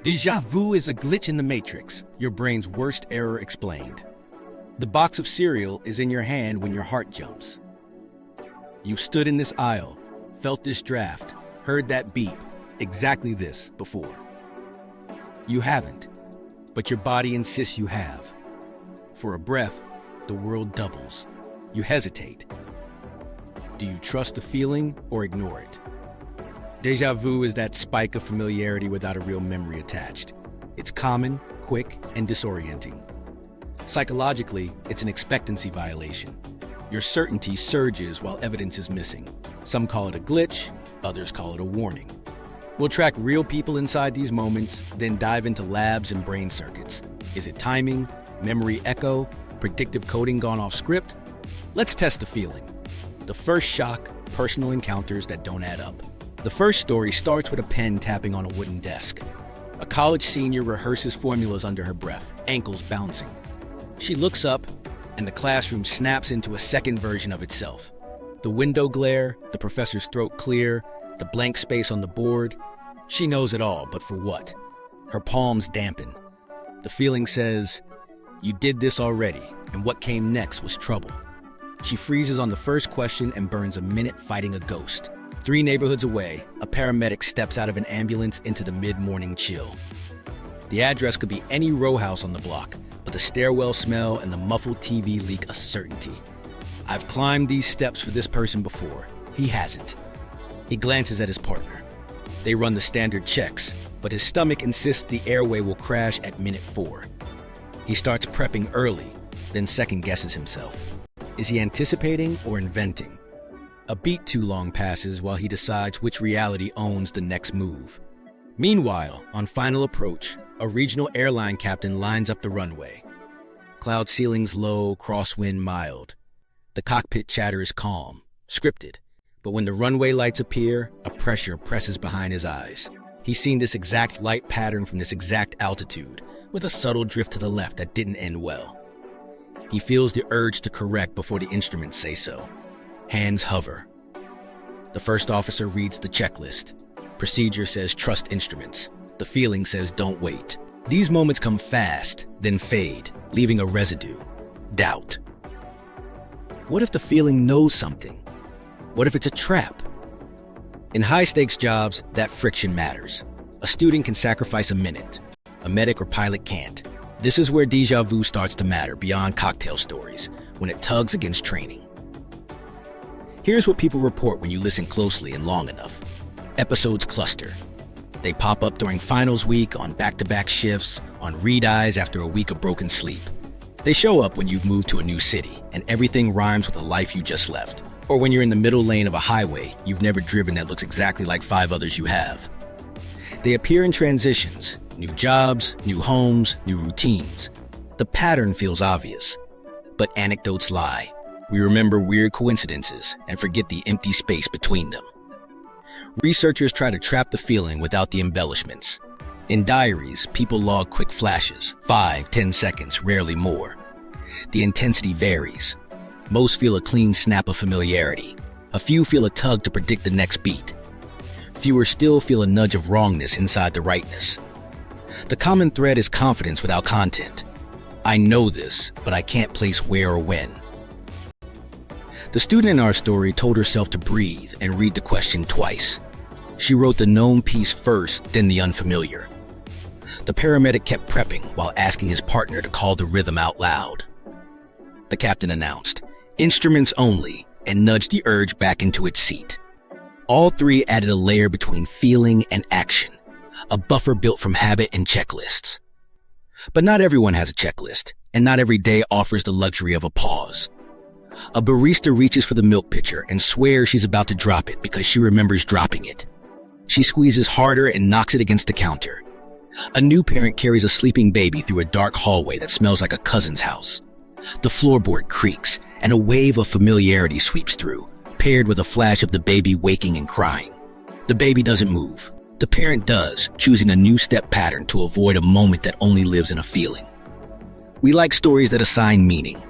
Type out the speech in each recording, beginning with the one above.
Déjà vu is a glitch in the matrix, your brain's worst error explained. The box of cereal is in your hand when your heart jumps. You've stood in this aisle, felt this draft, heard that beep, exactly this before. You haven't, but your body insists you have. For a breath, the world doubles. You hesitate. Do you trust the feeling or ignore it? Déjà vu is that spike of familiarity without a real memory attached. It's common, quick, and disorienting. Psychologically, it's an expectancy violation. Your certainty surges while evidence is missing. Some call it a glitch, others call it a warning. We'll track real people inside these moments, then dive into labs and brain circuits. Is it timing, memory echo, predictive coding gone off script? Let's test the feeling. The first shock, personal encounters that don't add up. The first story starts with a pen tapping on a wooden desk. A college senior rehearses formulas under her breath, ankles bouncing. She looks up, and the classroom snaps into a second version of itself. The window glare, the professor's throat clear, the blank space on the board. She knows it all, but for what? Her palms dampen. The feeling says, you did this already, and what came next was trouble. She freezes on the first question and burns a minute fighting a ghost. 3 neighborhoods away, a paramedic steps out of an ambulance into the mid-morning chill. The address could be any row house on the block, but the stairwell smell and the muffled TV leak a certainty. I've climbed these steps for this person before. He hasn't. He glances at his partner. They run the standard checks, but his stomach insists the airway will crash at minute 4. He starts prepping early, then second guesses himself. Is he anticipating or inventing? A beat too long passes while he decides which reality owns the next move. Meanwhile, on final approach, a regional airline captain lines up the runway. Cloud ceilings low, crosswind mild. The cockpit chatter is calm, scripted, but when the runway lights appear, a pressure presses behind his eyes. He's seen this exact light pattern from this exact altitude, with a subtle drift to the left that didn't end well. He feels the urge to correct before the instruments say so. Hands hover. The first officer reads the checklist. Procedure says trust instruments. The feeling says don't wait. These moments come fast, then fade, leaving a residue. Doubt. What if the feeling knows something? What if it's a trap? In high-stakes jobs, that friction matters. A student can sacrifice a minute. A medic or pilot can't. This is where déjà vu starts to matter beyond cocktail stories, when it tugs against training. Here's what people report when you listen closely and long enough. Episodes cluster. They pop up during finals week, on back-to-back shifts, on read-eyes after a week of broken sleep. They show up when you've moved to a new city, and everything rhymes with a life you just left. Or when you're in the middle lane of a highway you've never driven that looks exactly like 5 others you have. They appear in transitions, new jobs, new homes, new routines. The pattern feels obvious, but anecdotes lie. We remember weird coincidences and forget the empty space between them. Researchers try to trap the feeling without the embellishments. In diaries, people log quick flashes, 5-10 seconds, rarely more. The intensity varies. Most feel a clean snap of familiarity. A few feel a tug to predict the next beat. Fewer still feel a nudge of wrongness inside the rightness. The common thread is confidence without content. I know this, but I can't place where or when. The student in our story told herself to breathe and read the question twice. She wrote the known piece first, then the unfamiliar. The paramedic kept prepping while asking his partner to call the rhythm out loud. The captain announced, "Instruments only," and nudged the urge back into its seat. All 3 added a layer between feeling and action, a buffer built from habit and checklists. But not everyone has a checklist, and not every day offers the luxury of a pause. A barista reaches for the milk pitcher and swears she's about to drop it because she remembers dropping it. She squeezes harder and knocks it against the counter. A new parent carries a sleeping baby through a dark hallway that smells like a cousin's house. The floorboard creaks, and a wave of familiarity sweeps through, paired with a flash of the baby waking and crying. The baby doesn't move. The parent does, choosing a new step pattern to avoid a moment that only lives in a feeling. We like stories that assign meaning.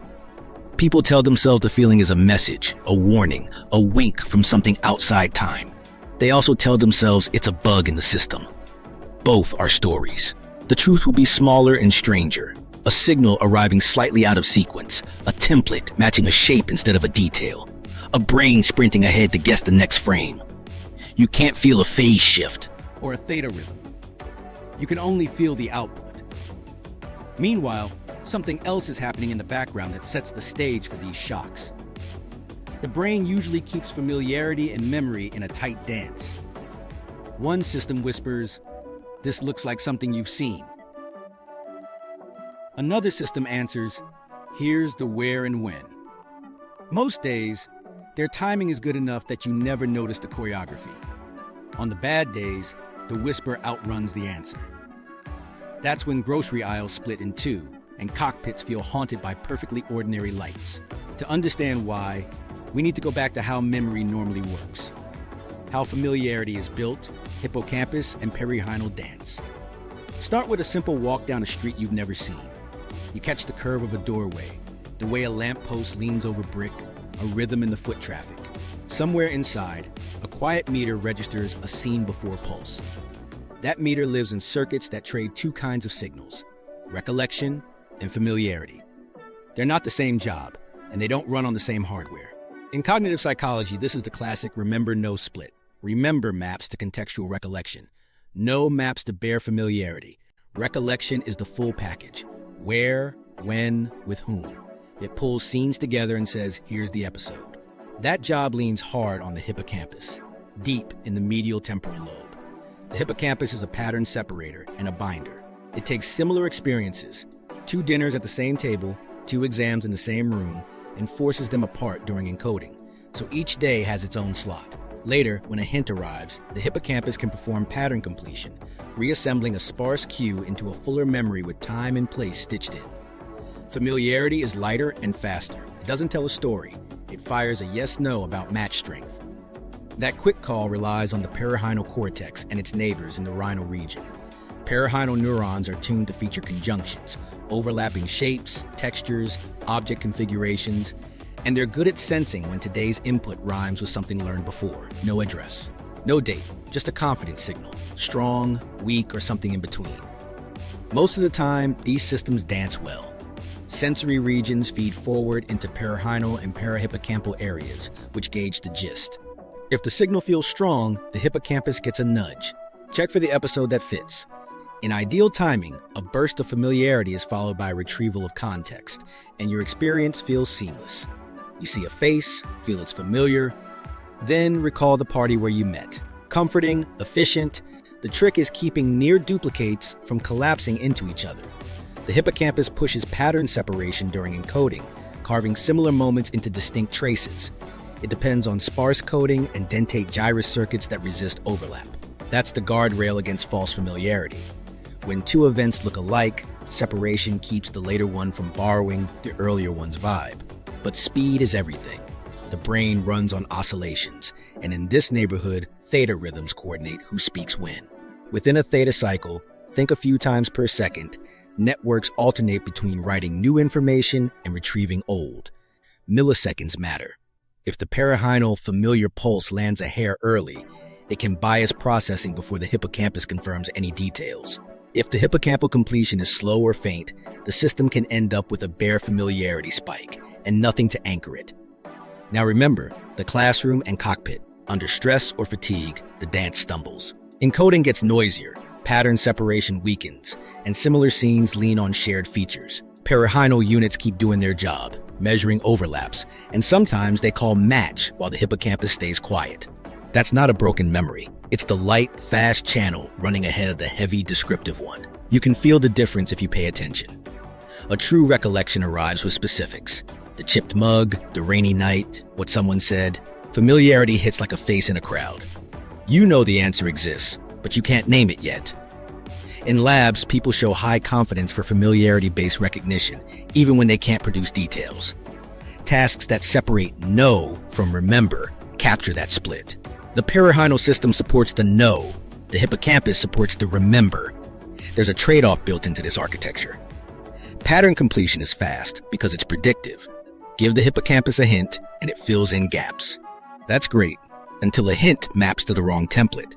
People tell themselves the feeling is a message, a warning, a wink from something outside time. They also tell themselves it's a bug in the system. Both are stories. The truth will be smaller and stranger. A signal arriving slightly out of sequence. A template matching a shape instead of a detail. A brain sprinting ahead to guess the next frame. You can't feel a phase shift or a theta rhythm. You can only feel the output. Meanwhile, something else is happening in the background that sets the stage for these shocks. The brain usually keeps familiarity and memory in a tight dance. One system whispers, "This looks like something you've seen." Another system answers, "Here's the where and when." Most days, their timing is good enough that you never notice the choreography. On the bad days, the whisper outruns the answer. That's when grocery aisles split in two and cockpits feel haunted by perfectly ordinary lights. To understand why, we need to go back to how memory normally works. How familiarity is built, hippocampus and perirhinal dance. Start with a simple walk down a street you've never seen. You catch the curve of a doorway, the way a lamppost leans over brick, a rhythm in the foot traffic. Somewhere inside, a quiet meter registers a scene before pulse. That meter lives in circuits that trade two kinds of signals, recollection and familiarity. They're not the same job, and they don't run on the same hardware. In cognitive psychology, this is the classic remember-know split. Remember maps to contextual recollection. Know maps to bare familiarity. Recollection is the full package. Where, when, with whom. It pulls scenes together and says, here's the episode. That job leans hard on the hippocampus, deep in the medial temporal lobe. The hippocampus is a pattern separator and a binder. It takes similar experiences, 2 dinners at the same table, 2 exams in the same room, and forces them apart during encoding, so each day has its own slot. Later, when a hint arrives, the hippocampus can perform pattern completion, reassembling a sparse cue into a fuller memory with time and place stitched in. Familiarity is lighter and faster. It doesn't tell a story. It fires a yes-no about match strength. That quick call relies on the perirhinal cortex and its neighbors in the rhinal region. Perirhinal neurons are tuned to feature conjunctions, overlapping shapes, textures, object configurations, and they're good at sensing when today's input rhymes with something learned before. No address, no date, just a confidence signal, strong, weak, or something in between. Most of the time, these systems dance well. Sensory regions feed forward into perirhinal and parahippocampal areas, which gauge the gist. If the signal feels strong, the hippocampus gets a nudge. Check for the episode that fits. In ideal timing, a burst of familiarity is followed by a retrieval of context, and your experience feels seamless. You see a face, feel it's familiar, then recall the party where you met. Comforting, efficient, the trick is keeping near duplicates from collapsing into each other. The hippocampus pushes pattern separation during encoding, carving similar moments into distinct traces. It depends on sparse coding and dentate gyrus circuits that resist overlap. That's the guardrail against false familiarity. When 2 events look alike, separation keeps the later one from borrowing the earlier one's vibe. But speed is everything. The brain runs on oscillations, and in this neighborhood, theta rhythms coordinate who speaks when. Within a theta cycle, think a few times per second, networks alternate between writing new information and retrieving old. Milliseconds matter. If the perirhinal familiar pulse lands a hair early, it can bias processing before the hippocampus confirms any details. If the hippocampal completion is slow or faint, the system can end up with a bare familiarity spike and nothing to anchor it. Now remember, the classroom and cockpit. Under stress or fatigue, the dance stumbles. Encoding gets noisier, pattern separation weakens, and similar scenes lean on shared features. Perirhinal units keep doing their job, measuring overlaps, and sometimes they call match while the hippocampus stays quiet. That's not a broken memory. It's the light, fast channel running ahead of the heavy, descriptive one. You can feel the difference if you pay attention. A true recollection arrives with specifics. The chipped mug, the rainy night, what someone said. Familiarity hits like a face in a crowd. You know the answer exists, but you can't name it yet. In labs, people show high confidence for familiarity-based recognition, even when they can't produce details. Tasks that separate know from remember capture that split. The perirhinal system supports the know. The hippocampus supports the remember. There's a trade-off built into this architecture. Pattern completion is fast because it's predictive. Give the hippocampus a hint and it fills in gaps. That's great, until a hint maps to the wrong template.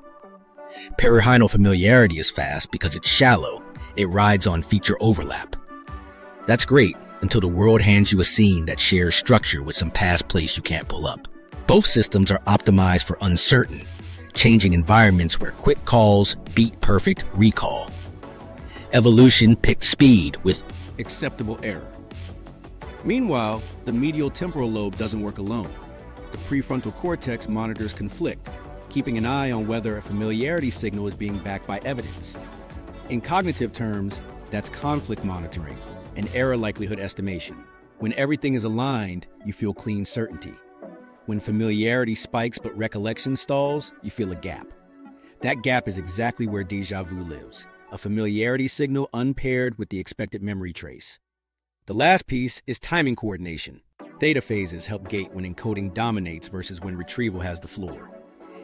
Perirhinal familiarity is fast because it's shallow. It rides on feature overlap. That's great until the world hands you a scene that shares structure with some past place you can't pull up. Both systems are optimized for uncertain, changing environments where quick calls beat perfect recall. Evolution picked speed with acceptable error. Meanwhile, the medial temporal lobe doesn't work alone. The prefrontal cortex monitors conflict, keeping an eye on whether a familiarity signal is being backed by evidence. In cognitive terms, that's conflict monitoring and error likelihood estimation. When everything is aligned, you feel clean certainty. When familiarity spikes but recollection stalls, you feel a gap. That gap is exactly where déjà vu lives, a familiarity signal unpaired with the expected memory trace. The last piece is timing coordination. Theta phases help gate when encoding dominates versus when retrieval has the floor.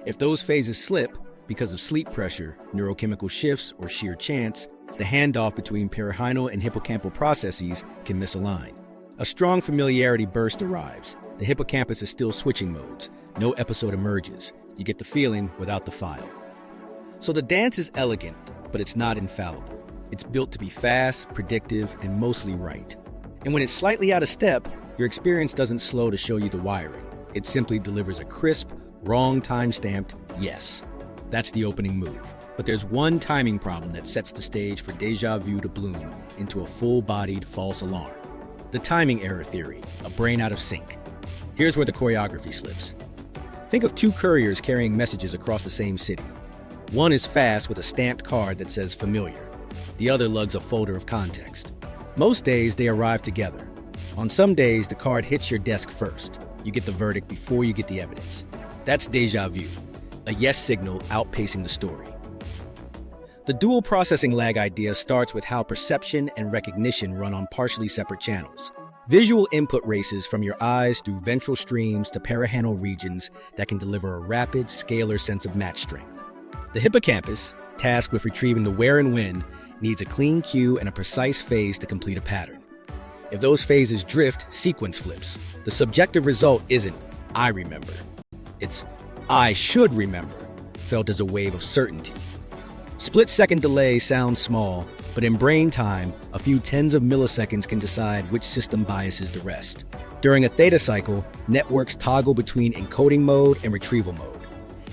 If those phases slip, because of sleep pressure, neurochemical shifts, or sheer chance, the handoff between perirhinal and hippocampal processes can misalign. A strong familiarity burst arrives. The hippocampus is still switching modes. No episode emerges. You get the feeling without the file. So the dance is elegant, but it's not infallible. It's built to be fast, predictive, and mostly right. And when it's slightly out of step, your experience doesn't slow to show you the wiring. It simply delivers a crisp, wrong time-stamped yes. That's the opening move. But there's one timing problem that sets the stage for déjà vu to bloom into a full-bodied false alarm. The timing error theory, a brain out of sync. Here's where the choreography slips. Think of two couriers carrying messages across the same city. One is fast with a stamped card that says familiar. The other lugs a folder of context. Most days, they arrive together. On some days, the card hits your desk first. You get the verdict before you get the evidence. That's déjà vu, a yes signal outpacing the story. The dual processing lag idea starts with how perception and recognition run on partially separate channels. Visual input races from your eyes through ventral streams to perirhinal regions that can deliver a rapid, scalar sense of match strength. The hippocampus, tasked with retrieving the where and when, needs a clean cue and a precise phase to complete a pattern. If those phases drift, sequence flips. The subjective result isn't, I remember. It's, I should remember, felt as a wave of certainty. Split-second delay sounds small, but in brain time, a few tens of milliseconds can decide which system biases the rest. During a theta cycle, networks toggle between encoding mode and retrieval mode.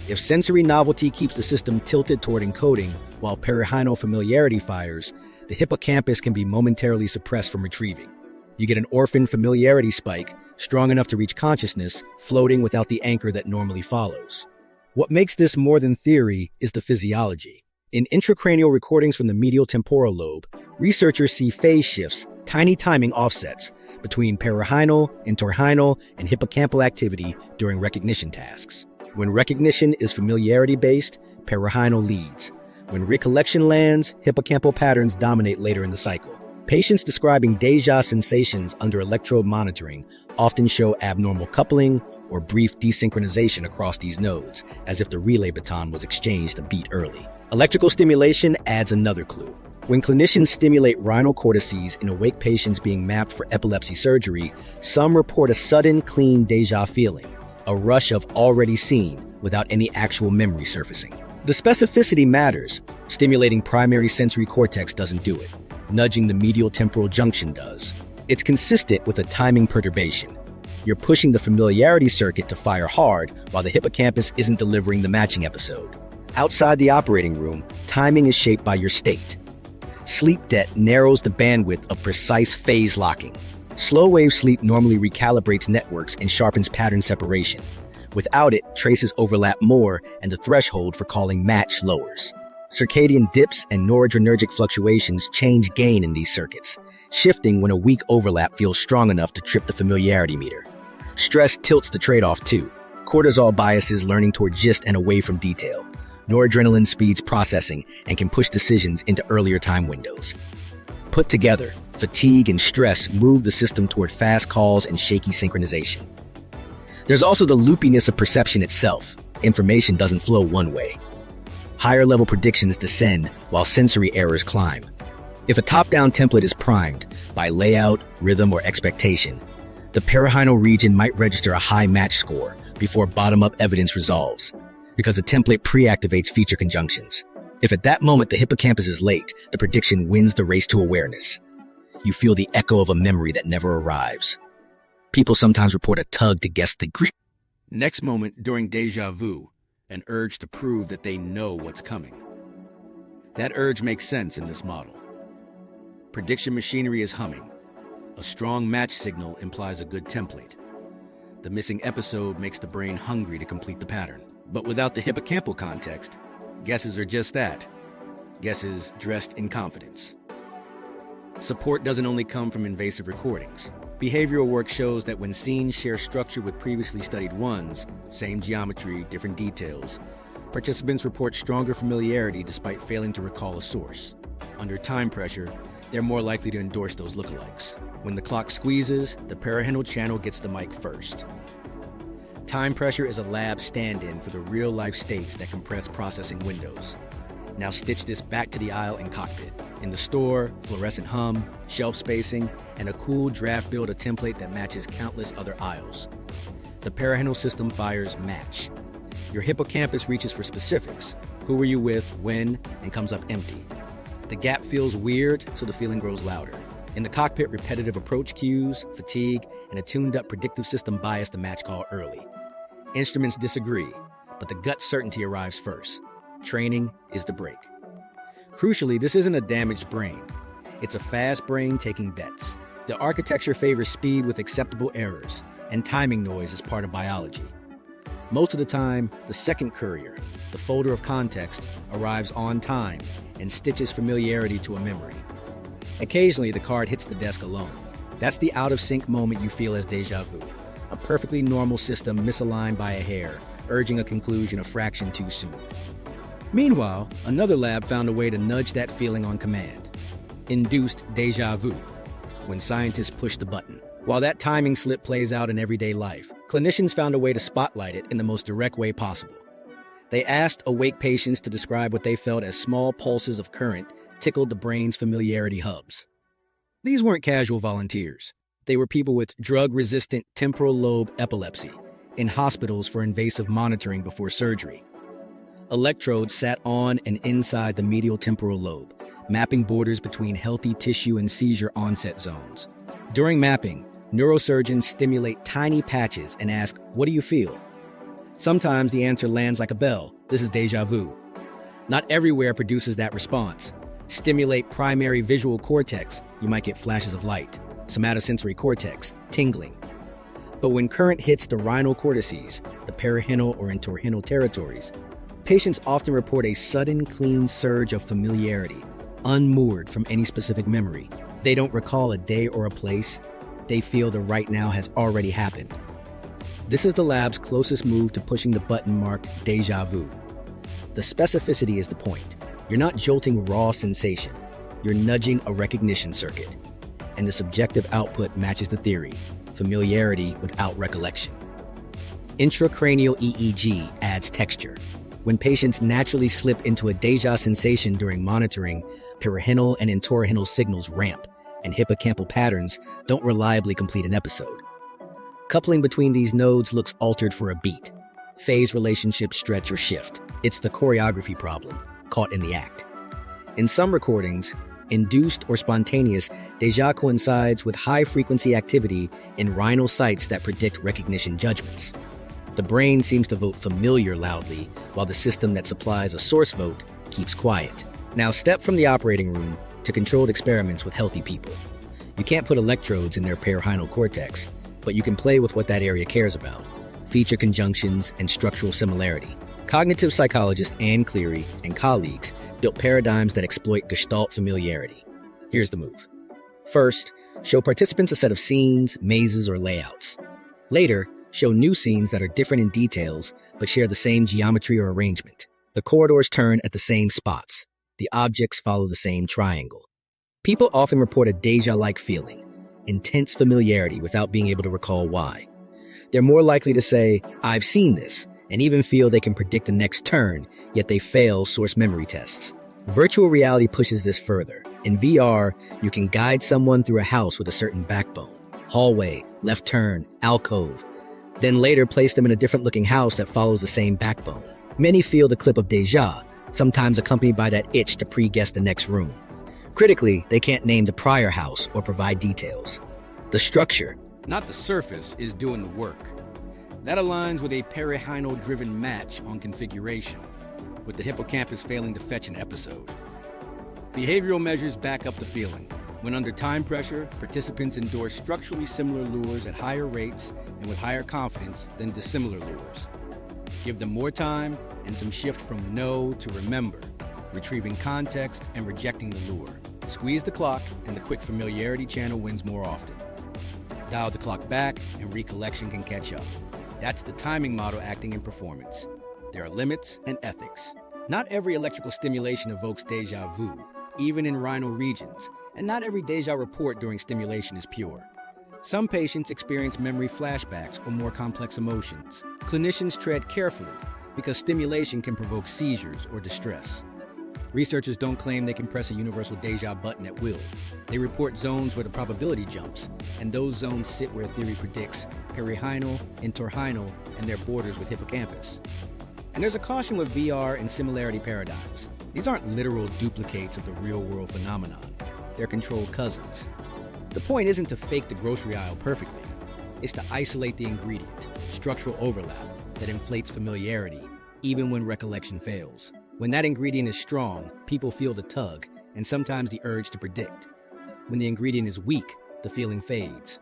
If sensory novelty keeps the system tilted toward encoding, while perirhinal familiarity fires, the hippocampus can be momentarily suppressed from retrieving. You get an orphan familiarity spike, strong enough to reach consciousness, floating without the anchor that normally follows. What makes this more than theory is the physiology. In intracranial recordings from the medial temporal lobe, researchers see phase shifts, tiny timing offsets, between perirhinal, entorhinal, and hippocampal activity during recognition tasks. When recognition is familiarity-based, perirhinal leads. When recollection lands, hippocampal patterns dominate later in the cycle. Patients describing déjà sensations under electrode monitoring often show abnormal coupling or brief desynchronization across these nodes, as if the relay baton was exchanged a beat early. Electrical stimulation adds another clue. When clinicians stimulate rhinal cortices in awake patients being mapped for epilepsy surgery, some report a sudden, clean déjà feeling, a rush of already seen without any actual memory surfacing. The specificity matters. Stimulating primary sensory cortex doesn't do it. Nudging the medial temporal junction does. It's consistent with a timing perturbation. You're pushing the familiarity circuit to fire hard while the hippocampus isn't delivering the matching episode. Outside the operating room, timing is shaped by your state. Sleep debt narrows the bandwidth of precise phase locking. Slow-wave sleep normally recalibrates networks and sharpens pattern separation. Without it, traces overlap more and the threshold for calling match lowers. Circadian dips and noradrenergic fluctuations change gain in these circuits, shifting when a weak overlap feels strong enough to trip the familiarity meter. Stress tilts the trade-off too. Cortisol biases learning toward gist and away from detail. Noradrenaline speeds processing and can push decisions into earlier time windows. Put together, fatigue and stress move the system toward fast calls and shaky synchronization. There's also the loopiness of perception itself. Information doesn't flow one way. Higher-level predictions descend while sensory errors climb. If a top-down template is primed by layout, rhythm, or expectation, the perirhinal region might register a high match score before bottom-up evidence resolves. because the template pre-activates feature conjunctions. If at that moment the hippocampus is late, the prediction wins the race to awareness. You feel the echo of a memory that never arrives. People sometimes report a tug to guess the next moment during déjà vu, an urge to prove that they know what's coming. That urge makes sense in this model. Prediction machinery is humming. A strong match signal implies a good template. The missing episode makes the brain hungry to complete the pattern. But without the hippocampal context, guesses are just that, guesses dressed in confidence. Support doesn't only come from invasive recordings. Behavioral work shows that when scenes share structure with previously studied ones, same geometry, different details, participants report stronger familiarity despite failing to recall a source. Under time pressure, they're more likely to endorse those lookalikes. When the clock squeezes, the perirhinal channel gets the mic first. Time pressure is a lab stand-in for the real-life states that compress processing windows. Now stitch this back to the aisle and cockpit. In the store, fluorescent hum, shelf spacing, and a cool draft build a template that matches countless other aisles. The perirhinal system fires match. Your hippocampus reaches for specifics. Who were you with, when, and comes up empty. The gap feels weird, so the feeling grows louder. In the cockpit, repetitive approach cues, fatigue, and a tuned-up predictive system bias the match call early. Instruments disagree, but the gut certainty arrives first. Training is the break. Crucially, this isn't a damaged brain. It's a fast brain taking bets. The architecture favors speed with acceptable errors, and timing noise is part of biology. Most of the time, the second courier, the folder of context, arrives on time and stitches familiarity to a memory. Occasionally, the card hits the desk alone. That's the out-of-sync moment you feel as déjà vu. A perfectly normal system misaligned by a hair, urging a conclusion a fraction too soon. Meanwhile, another lab found a way to nudge that feeling on command. Induced déjà vu, when scientists push the button. While that timing slip plays out in everyday life, clinicians found a way to spotlight it in the most direct way possible. They asked awake patients to describe what they felt as small pulses of current tickled the brain's familiarity hubs. These weren't casual volunteers. They were people with drug-resistant temporal lobe epilepsy in hospitals for invasive monitoring before surgery. Electrodes sat on and inside the medial temporal lobe, mapping borders between healthy tissue and seizure onset zones. During mapping, neurosurgeons stimulate tiny patches and ask, "What do you feel?" Sometimes the answer lands like a bell. This is déjà vu. Not everywhere produces that response. Stimulate primary visual cortex, you might get flashes of light. Somatosensory cortex, tingling. But when current hits the rhinal cortices, the perirhinal or entorhinal territories, patients often report a sudden, clean surge of familiarity, unmoored from any specific memory. They don't recall a day or a place. They feel the right now has already happened. This is the lab's closest move to pushing the button marked déjà vu. The specificity is the point. You're not jolting raw sensation. You're nudging a recognition circuit. And the subjective output matches the theory, familiarity without recollection. Intracranial EEG adds texture. When patients naturally slip into a déjà sensation during monitoring, perirhinal and entorhinal signals ramp, and hippocampal patterns don't reliably complete an episode. Coupling between these nodes looks altered for a beat. Phase relationships stretch or shift. It's the choreography problem, caught in the act. In some recordings, induced or spontaneous, déjà coincides with high-frequency activity in rhinal sites that predict recognition judgments. The brain seems to vote familiar loudly, while the system that supplies a source vote keeps quiet. Now step from the operating room to controlled experiments with healthy people. You can't put electrodes in their perirhinal cortex, but you can play with what that area cares about: feature conjunctions and structural similarity. Cognitive psychologist Anne Cleary and colleagues built paradigms that exploit Gestalt familiarity. Here's the move. First, show participants a set of scenes, mazes, or layouts. Later, show new scenes that are different in details but share the same geometry or arrangement. The corridors turn at the same spots. The objects follow the same triangle. People often report a déjà-like feeling, intense familiarity without being able to recall why. They're more likely to say, "I've seen this," and even feel they can predict the next turn, yet they fail source memory tests. Virtual reality pushes this further. In VR, you can guide someone through a house with a certain backbone. Hallway, left turn, alcove. Then later place them in a different looking house that follows the same backbone. Many feel the clip of déjà, sometimes accompanied by that itch to pre-guess the next room. Critically, they can't name the prior house or provide details. The structure, not the surface, is doing the work. That aligns with a perirhinal-driven match on configuration, with the hippocampus failing to fetch an episode. Behavioral measures back up the feeling. When under time pressure, participants endorse structurally similar lures at higher rates and with higher confidence than dissimilar lures. Give them more time and some shift from know to remember, retrieving context and rejecting the lure. Squeeze the clock and the quick familiarity channel wins more often. Dial the clock back and recollection can catch up. That's the timing model acting in performance. There are limits and ethics. Not every electrical stimulation evokes déjà vu, even in rhinal regions, and not every déjà report during stimulation is pure. Some patients experience memory flashbacks or more complex emotions. Clinicians tread carefully because stimulation can provoke seizures or distress. Researchers don't claim they can press a universal déjà button at will. They report zones where the probability jumps, and those zones sit where theory predicts perirhinal, entorhinal, and their borders with hippocampus. And there's a caution with VR and similarity paradigms. These aren't literal duplicates of the real-world phenomenon. They're controlled cousins. The point isn't to fake the grocery aisle perfectly. It's to isolate the ingredient, structural overlap, that inflates familiarity, even when recollection fails. When that ingredient is strong, people feel the tug, and sometimes the urge to predict. When the ingredient is weak, the feeling fades.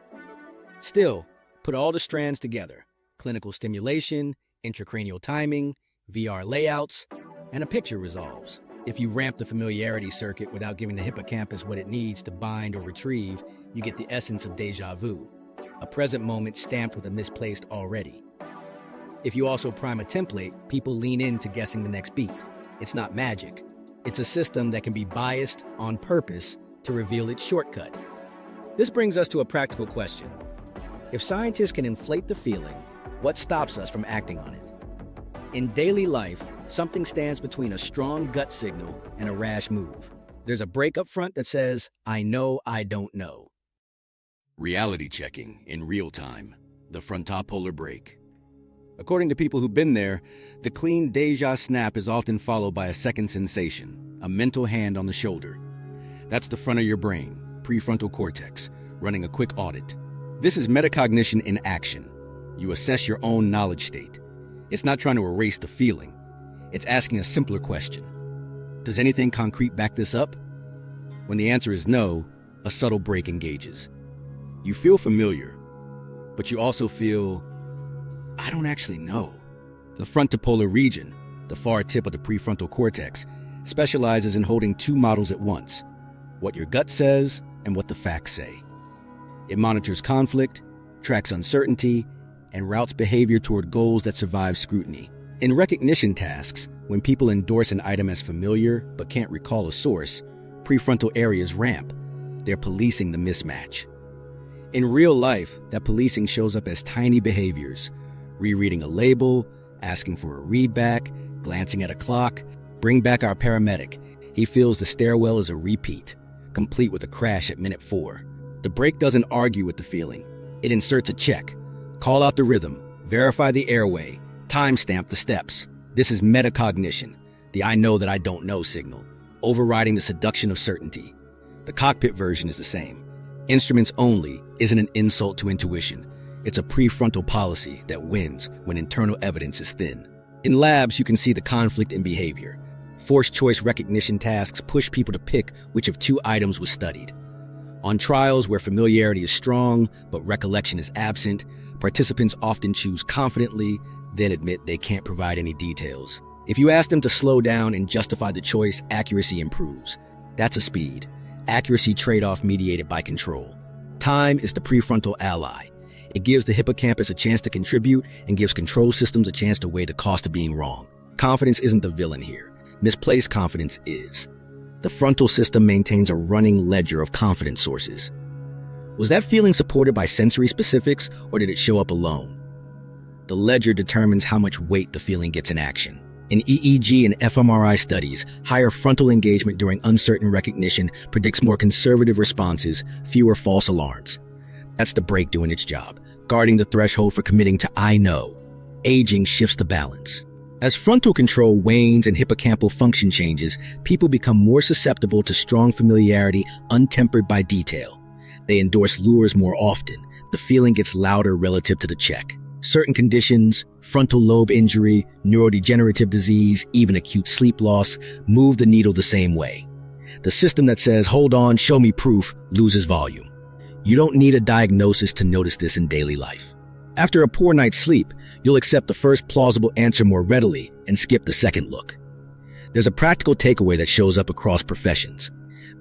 Still, put all the strands together: clinical stimulation, intracranial timing, VR layouts, and a picture resolves. If you ramp the familiarity circuit without giving the hippocampus what it needs to bind or retrieve, you get the essence of déjà vu, a present moment stamped with a misplaced already. If you also prime a template, people lean into guessing the next beat. It's not magic. It's a system that can be biased on purpose to reveal its shortcut. This brings us to a practical question. If scientists can inflate the feeling, what stops us from acting on it? In daily life, something stands between a strong gut signal and a rash move. There's a break up front that says, I know I don't know. Reality checking in real time, the frontopolar break. According to people who've been there, the clean déjà snap is often followed by a second sensation, a mental hand on the shoulder. That's the front of your brain, prefrontal cortex, running a quick audit. This is metacognition in action. You assess your own knowledge state. It's not trying to erase the feeling. It's asking a simpler question. Does anything concrete back this up? When the answer is no, a subtle break engages. You feel familiar, but you also feel, I don't actually know. The frontopolar region, the far tip of the prefrontal cortex, specializes in holding two models at once: what your gut says and what the facts say. It monitors conflict, tracks uncertainty, and routes behavior toward goals that survive scrutiny. In recognition tasks, when people endorse an item as familiar but can't recall a source, prefrontal areas ramp. They're policing the mismatch. In real life, that policing shows up as tiny behaviors: rereading a label, asking for a readback, glancing at a clock. Bring back our paramedic. He feels the stairwell is a repeat, complete with a crash at minute 4. The break doesn't argue with the feeling. It inserts a check. Call out the rhythm, verify the airway, timestamp the steps. This is metacognition, the I know that I don't know signal, overriding the seduction of certainty. The cockpit version is the same. Instruments only isn't an insult to intuition. It's a prefrontal policy that wins when internal evidence is thin. In labs, you can see the conflict in behavior. Forced choice recognition tasks push people to pick which of two items was studied. On trials where familiarity is strong but recollection is absent, participants often choose confidently, then admit they can't provide any details. If you ask them to slow down and justify the choice, accuracy improves. That's a speed. Accuracy trade-off mediated by control. Time is the prefrontal ally. It gives the hippocampus a chance to contribute and gives control systems a chance to weigh the cost of being wrong. Confidence isn't the villain here. Misplaced confidence is. The frontal system maintains a running ledger of confidence sources. Was that feeling supported by sensory specifics, or did it show up alone? The ledger determines how much weight the feeling gets in action. In EEG and fMRI studies, higher frontal engagement during uncertain recognition predicts more conservative responses, fewer false alarms. That's the break doing its job, guarding the threshold for committing to I know. Aging shifts the balance. As frontal control wanes and hippocampal function changes, people become more susceptible to strong familiarity untempered by detail. They endorse lures more often. The feeling gets louder relative to the check. Certain conditions, frontal lobe injury, neurodegenerative disease, even acute sleep loss, move the needle the same way. The system that says, "Hold on, show me proof," loses volume. You don't need a diagnosis to notice this in daily life. After a poor night's sleep, you'll accept the first plausible answer more readily and skip the second look. There's a practical takeaway that shows up across professions.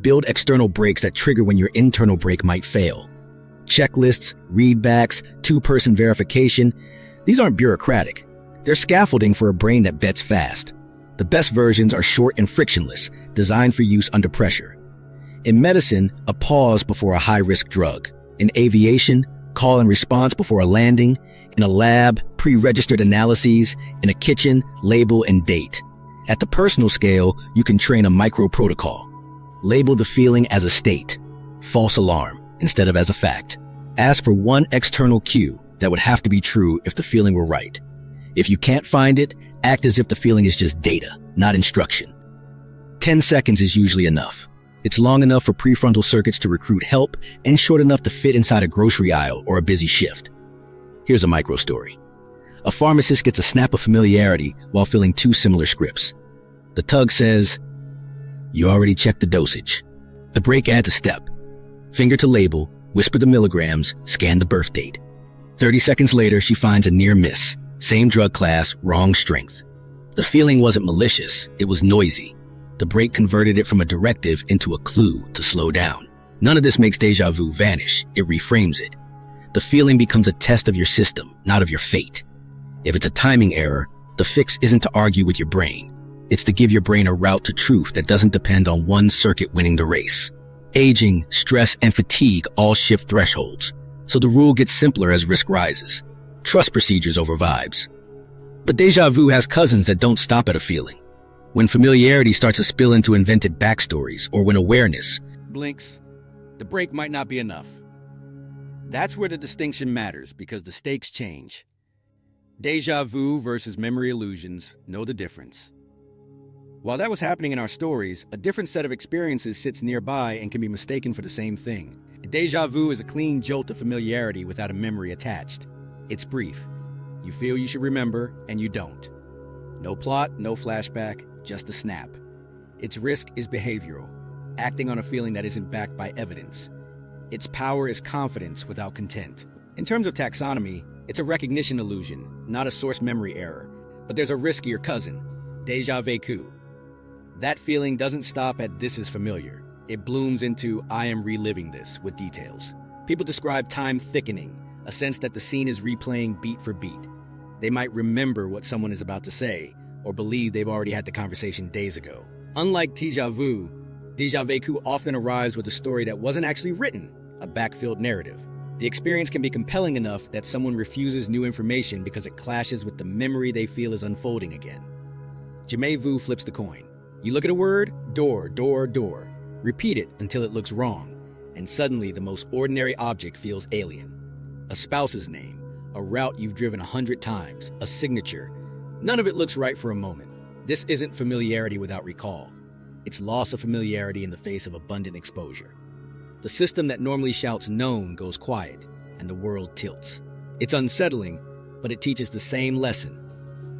Build external brakes that trigger when your internal brake might fail. Checklists, readbacks, two-person verification, these aren't bureaucratic. They're scaffolding for a brain that vets fast. The best versions are short and frictionless, designed for use under pressure. In medicine, a pause before a high-risk drug. In aviation, call and response before a landing. In a lab, pre-registered analyses. In a kitchen, label and date. At the personal scale, you can train a micro-protocol. Label the feeling as a state, false alarm, instead of as a fact. Ask for one external cue that would have to be true if the feeling were right. If you can't find it, act as if the feeling is just data, not instruction. 10 seconds is usually enough. It's long enough for prefrontal circuits to recruit help and short enough to fit inside a grocery aisle or a busy shift. Here's a micro story. A pharmacist gets a snap of familiarity while filling two similar scripts. The tug says, "You already checked the dosage." The break adds a step. Finger to label, whisper the milligrams, scan the birth date. 30 seconds later, she finds a near miss. Same drug class, wrong strength. The feeling wasn't malicious, it was noisy. The break converted it from a directive into a clue to slow down. None of this makes déjà vu vanish, it reframes it. The feeling becomes a test of your system, not of your fate. If it's a timing error, the fix isn't to argue with your brain. It's to give your brain a route to truth that doesn't depend on one circuit winning the race. Aging, stress, and fatigue all shift thresholds, so the rule gets simpler as risk rises. Trust procedures over vibes. But déjà vu has cousins that don't stop at a feeling. When familiarity starts to spill into invented backstories, or when awareness blinks, the break might not be enough. That's where the distinction matters, because the stakes change. Déjà vu versus memory illusions, know the difference. While that was happening in our stories, a different set of experiences sits nearby and can be mistaken for the same thing. Déjà vu is a clean jolt of familiarity without a memory attached. It's brief. You feel you should remember, and you don't. No plot, no flashback, just a snap. Its risk is behavioral, acting on a feeling that isn't backed by evidence. Its power is confidence without content. In terms of taxonomy, it's a recognition illusion, not a source memory error. But there's a riskier cousin, déjà vécu. That feeling doesn't stop at "this is familiar." It blooms into "I am reliving this" with details. People describe time thickening, a sense that the scene is replaying beat for beat. They might remember what someone is about to say, or believe they've already had the conversation days ago. Unlike déjà vu, déjà vécu often arrives with a story that wasn't actually written, a backfilled narrative. The experience can be compelling enough that someone refuses new information because it clashes with the memory they feel is unfolding again. Jamais vu flips the coin. You look at a word, door, door, door. Repeat it until it looks wrong, and suddenly the most ordinary object feels alien. A spouse's name, a route you've driven 100 times, a signature. None of it looks right for a moment. This isn't familiarity without recall. It's loss of familiarity in the face of abundant exposure. The system that normally shouts known goes quiet, and the world tilts. It's unsettling, but it teaches the same lesson.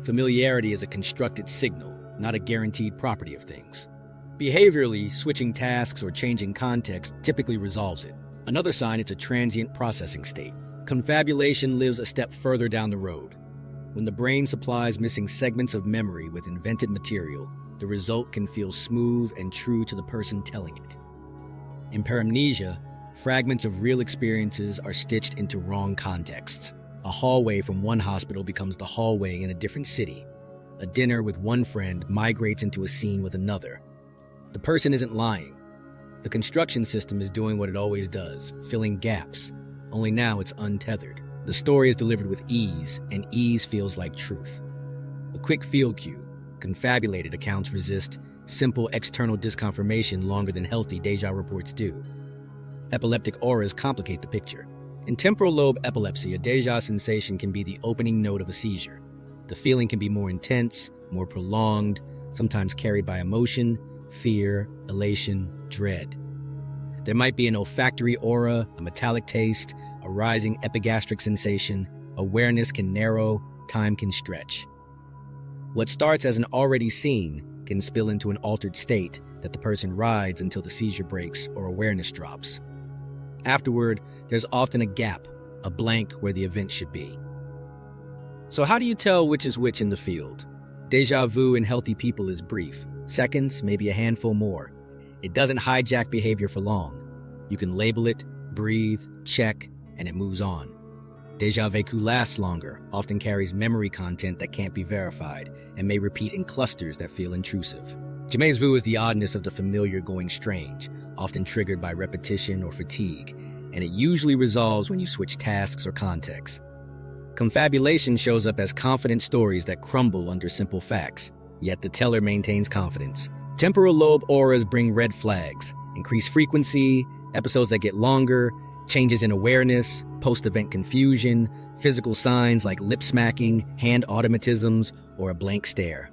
Familiarity is a constructed signal, not a guaranteed property of things. Behaviorally, switching tasks or changing context typically resolves it. Another sign it's a transient processing state. Confabulation lives a step further down the road. When the brain supplies missing segments of memory with invented material, the result can feel smooth and true to the person telling it. In paramnesia, fragments of real experiences are stitched into wrong contexts. A hallway from one hospital becomes the hallway in a different city. A dinner with one friend migrates into a scene with another. The person isn't lying. The construction system is doing what it always does, filling gaps, only now it's untethered. The story is delivered with ease, and ease feels like truth. A quick field cue, confabulated accounts resist simple external disconfirmation longer than healthy déjà reports do. Epileptic auras complicate the picture. In temporal lobe epilepsy, a déjà sensation can be the opening note of a seizure. The feeling can be more intense, more prolonged, sometimes carried by emotion, fear, elation, dread. There might be an olfactory aura, a metallic taste, a rising epigastric sensation. Awareness can narrow, time can stretch. What starts as an already seen can spill into an altered state that the person rides until the seizure breaks or awareness drops. Afterward, there's often a gap, a blank where the event should be. So how do you tell which is which in the field? Déjà vu in healthy people is brief, seconds, maybe a handful more. It doesn't hijack behavior for long. You can label it, breathe, check, and it moves on. Déjà vécu lasts longer, often carries memory content that can't be verified, and may repeat in clusters that feel intrusive. Jamais vu is the oddness of the familiar going strange, often triggered by repetition or fatigue, and it usually resolves when you switch tasks or contexts. Confabulation shows up as confident stories that crumble under simple facts, yet the teller maintains confidence. Temporal lobe auras bring red flags, increased frequency, episodes that get longer, changes in awareness, post-event confusion, physical signs like lip smacking, hand automatisms, or a blank stare.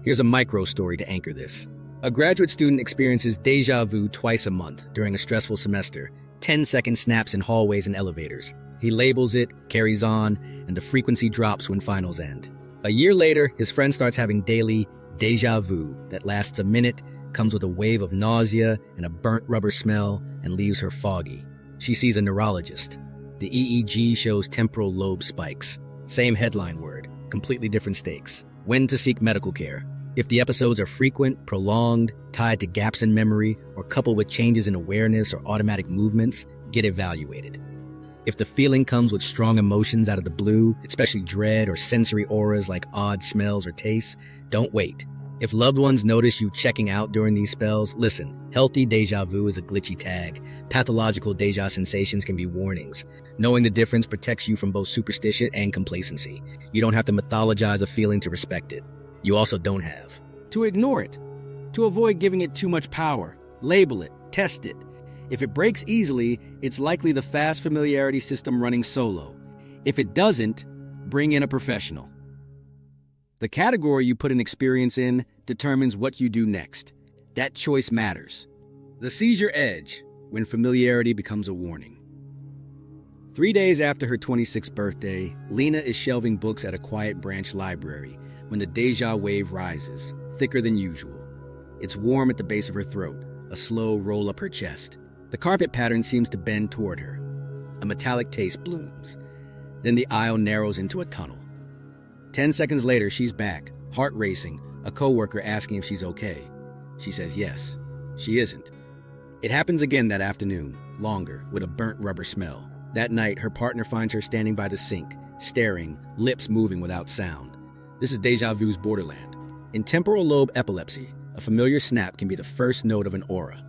Here's a micro story to anchor this. A graduate student experiences déjà vu twice a month during a stressful semester, 10-second snaps in hallways and elevators. He labels it, carries on, and the frequency drops when finals end. A year later, his friend starts having daily déjà vu that lasts a minute, comes with a wave of nausea and a burnt rubber smell, and leaves her foggy. She sees a neurologist. The EEG shows temporal lobe spikes. Same headline word, completely different stakes. When to seek medical care. If the episodes are frequent, prolonged, tied to gaps in memory, or coupled with changes in awareness or automatic movements, get evaluated. If the feeling comes with strong emotions out of the blue, especially dread or sensory auras like odd smells or tastes, don't wait. If loved ones notice you checking out during these spells, listen. Healthy déjà vu is a glitchy tag. Pathological déjà sensations can be warnings. Knowing the difference protects you from both superstition and complacency. You don't have to mythologize a feeling to respect it. You also don't have to ignore it, to avoid giving it too much power. Label it, test it. If it breaks easily, it's likely the fast familiarity system running solo. If it doesn't, bring in a professional. The category you put an experience in determines what you do next. That choice matters. The seizure edge, when familiarity becomes a warning. 3 days after her 26th birthday, Lena is shelving books at a quiet branch library when the déjà wave rises, thicker than usual. It's warm at the base of her throat, a slow roll up her chest. The carpet pattern seems to bend toward her. A metallic taste blooms. Then the aisle narrows into a tunnel. 10 seconds later, she's back, heart racing, a coworker asking if she's okay. She says yes. She isn't. It happens again that afternoon, longer, with a burnt rubber smell. That night, her partner finds her standing by the sink, staring, lips moving without sound. This is déjà vu's borderland. In temporal lobe epilepsy, a familiar snap can be the first note of an aura.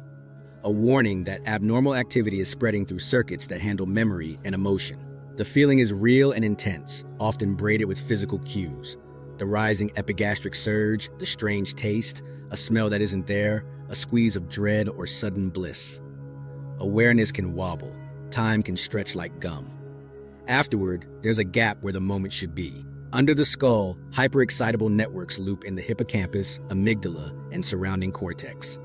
A warning that abnormal activity is spreading through circuits that handle memory and emotion. The feeling is real and intense, often braided with physical cues. The rising epigastric surge, the strange taste, a smell that isn't there, a squeeze of dread or sudden bliss. Awareness can wobble, time can stretch like gum. Afterward, there's a gap where the moment should be. Under the skull, hyperexcitable networks loop in the hippocampus, amygdala, and surrounding cortex.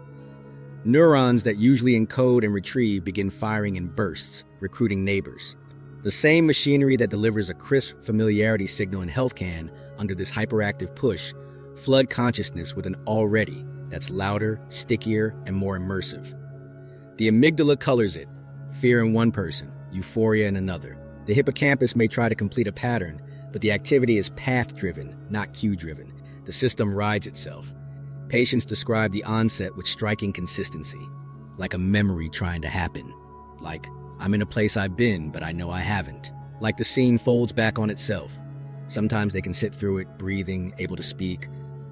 Neurons that usually encode and retrieve begin firing in bursts, recruiting neighbors. The same machinery that delivers a crisp familiarity signal in health can, under this hyperactive push, flood consciousness with an already that's louder, stickier, and more immersive. The amygdala colors it, fear in one person, euphoria in another. The hippocampus may try to complete a pattern, but the activity is path-driven, not cue-driven. The system rides itself. Patients describe the onset with striking consistency, like a memory trying to happen. Like, I'm in a place I've been, but I know I haven't. Like the scene folds back on itself. Sometimes they can sit through it, breathing, able to speak.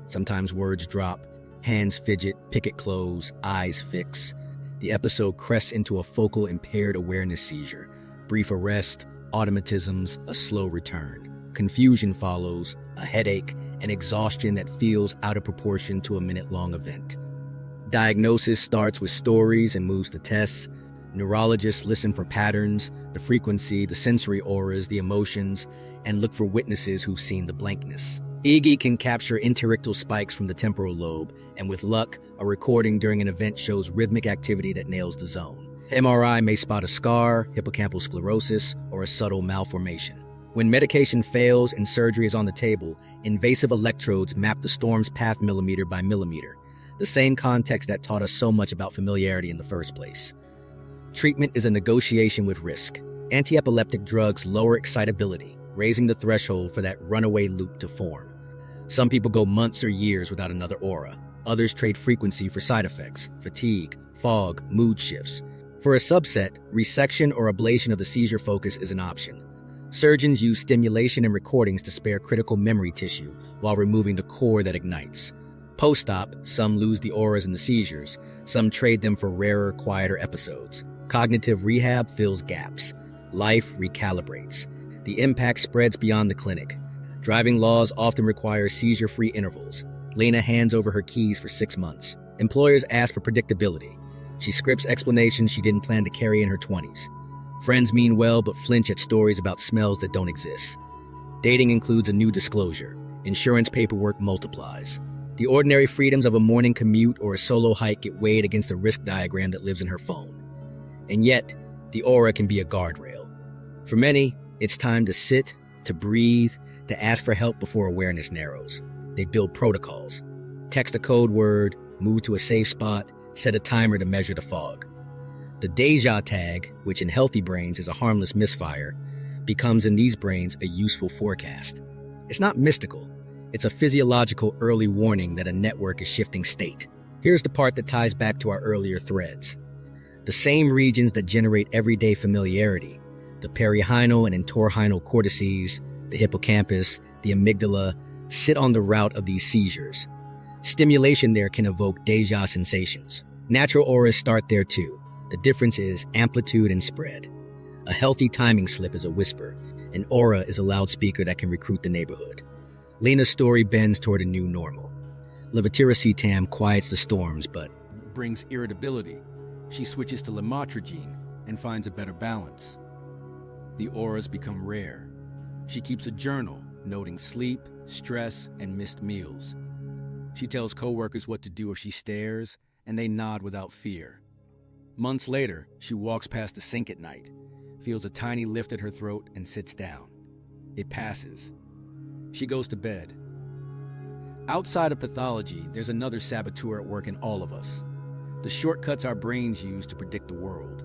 Sometimes words drop, hands fidget, picket close, eyes fix. The episode crests into a focal impaired awareness seizure. Brief arrest, automatisms, a slow return. Confusion follows, a headache, and exhaustion that feels out of proportion to a minute-long event. Diagnosis starts with stories and moves to tests. Neurologists listen for patterns, the frequency, the sensory auras, the emotions, and look for witnesses who've seen the blankness. EEG can capture interictal spikes from the temporal lobe, and with luck, a recording during an event shows rhythmic activity that nails the zone. MRI may spot a scar, hippocampal sclerosis, or a subtle malformation. When medication fails and surgery is on the table, invasive electrodes map the storm's path millimeter by millimeter, the same context that taught us so much about familiarity in the first place. Treatment is a negotiation with risk. Anti-epileptic drugs lower excitability, raising the threshold for that runaway loop to form. Some people go months or years without another aura. Others trade frequency for side effects, fatigue, fog, mood shifts. For a subset, resection or ablation of the seizure focus is an option. Surgeons use stimulation and recordings to spare critical memory tissue while removing the core that ignites. Post-op, some lose the auras and the seizures. Some trade them for rarer, quieter episodes. Cognitive rehab fills gaps. Life recalibrates. The impact spreads beyond the clinic. Driving laws often require seizure-free intervals. Lena hands over her keys for 6 months. Employers ask for predictability. She scripts explanations she didn't plan to carry in her 20s. Friends mean well but flinch at stories about smells that don't exist. Dating includes a new disclosure. Insurance paperwork multiplies. The ordinary freedoms of a morning commute or a solo hike get weighed against the risk diagram that lives in her phone. And yet, the aura can be a guardrail. For many, it's time to sit, to breathe, to ask for help before awareness narrows. They build protocols. Text a code word, move to a safe spot, set a timer to measure the fog. The déjà tag, which in healthy brains is a harmless misfire, becomes in these brains a useful forecast. It's not mystical. It's a physiological early warning that a network is shifting state. Here's the part that ties back to our earlier threads. The same regions that generate everyday familiarity, the perirhinal and entorhinal cortices, the hippocampus, the amygdala, sit on the route of these seizures. Stimulation there can evoke déjà sensations. Natural auras start there too. The difference is amplitude and spread. A healthy timing slip is a whisper. An aura is a loudspeaker that can recruit the neighborhood. Lena's story bends toward a new normal. Levetiracetam quiets the storms, but brings irritability. She switches to lamotrigine and finds a better balance. The auras become rare. She keeps a journal, noting sleep, stress, and missed meals. She tells coworkers what to do if she stares, and they nod without fear. Months later, she walks past the sink at night, feels a tiny lift at her throat, and sits down. It passes. She goes to bed. Outside of pathology, there's another saboteur at work in all of us. The shortcuts our brains use to predict the world.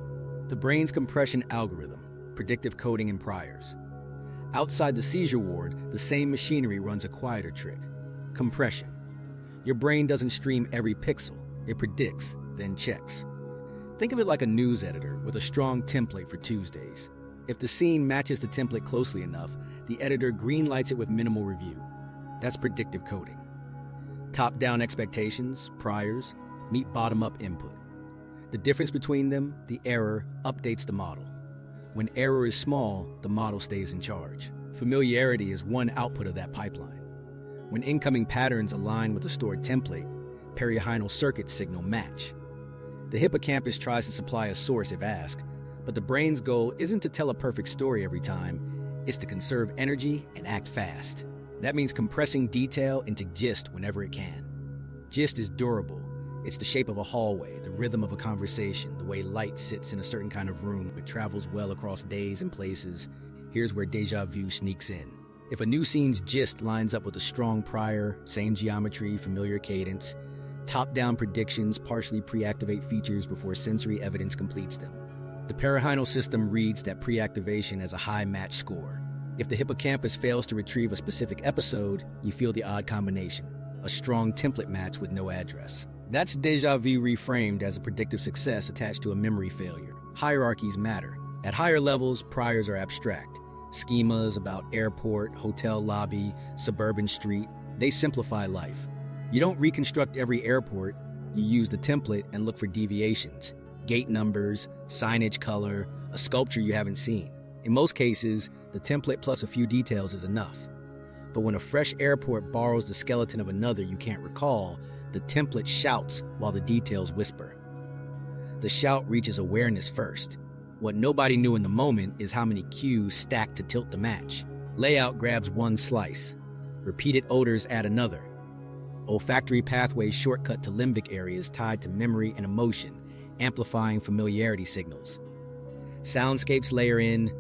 The brain's compression algorithm, predictive coding and priors. Outside the seizure ward, the same machinery runs a quieter trick. Compression. Your brain doesn't stream every pixel. It predicts, then checks. Think of it like a news editor with a strong template for Tuesdays. If the scene matches the template closely enough, the editor greenlights it with minimal review. That's predictive coding. Top-down expectations, priors, meet bottom-up input. The difference between them, the error, updates the model. When error is small, the model stays in charge. Familiarity is one output of that pipeline. When incoming patterns align with the stored template, perirhinal circuits signal match. The hippocampus tries to supply a source if asked, but the brain's goal isn't to tell a perfect story every time, it's to conserve energy and act fast. That means compressing detail into gist whenever it can. Gist is durable. It's the shape of a hallway, the rhythm of a conversation, the way light sits in a certain kind of room. It travels well across days and places. Here's where déjà vu sneaks in. If a new scene's gist lines up with a strong prior, same geometry, familiar cadence, top-down predictions partially pre-activate features before sensory evidence completes them. The perirhinal system reads that pre-activation as a high match score. If the hippocampus fails to retrieve a specific episode, you feel the odd combination, a strong template match with no address. That's déjà vu reframed as a predictive success attached to a memory failure. Hierarchies matter. At higher levels, priors are abstract. Schemas about airport, hotel lobby, suburban street, they simplify life. You don't reconstruct every airport, you use the template and look for deviations. Gate numbers, signage color, a sculpture you haven't seen. In most cases, the template plus a few details is enough. But when a fresh airport borrows the skeleton of another you can't recall, the template shouts while the details whisper. The shout reaches awareness first. What nobody knew in the moment is how many cues stack to tilt the match. Layout grabs one slice. Repeated odors add another. Olfactory pathways shortcut to limbic areas tied to memory and emotion, amplifying familiarity signals. Soundscapes layer in,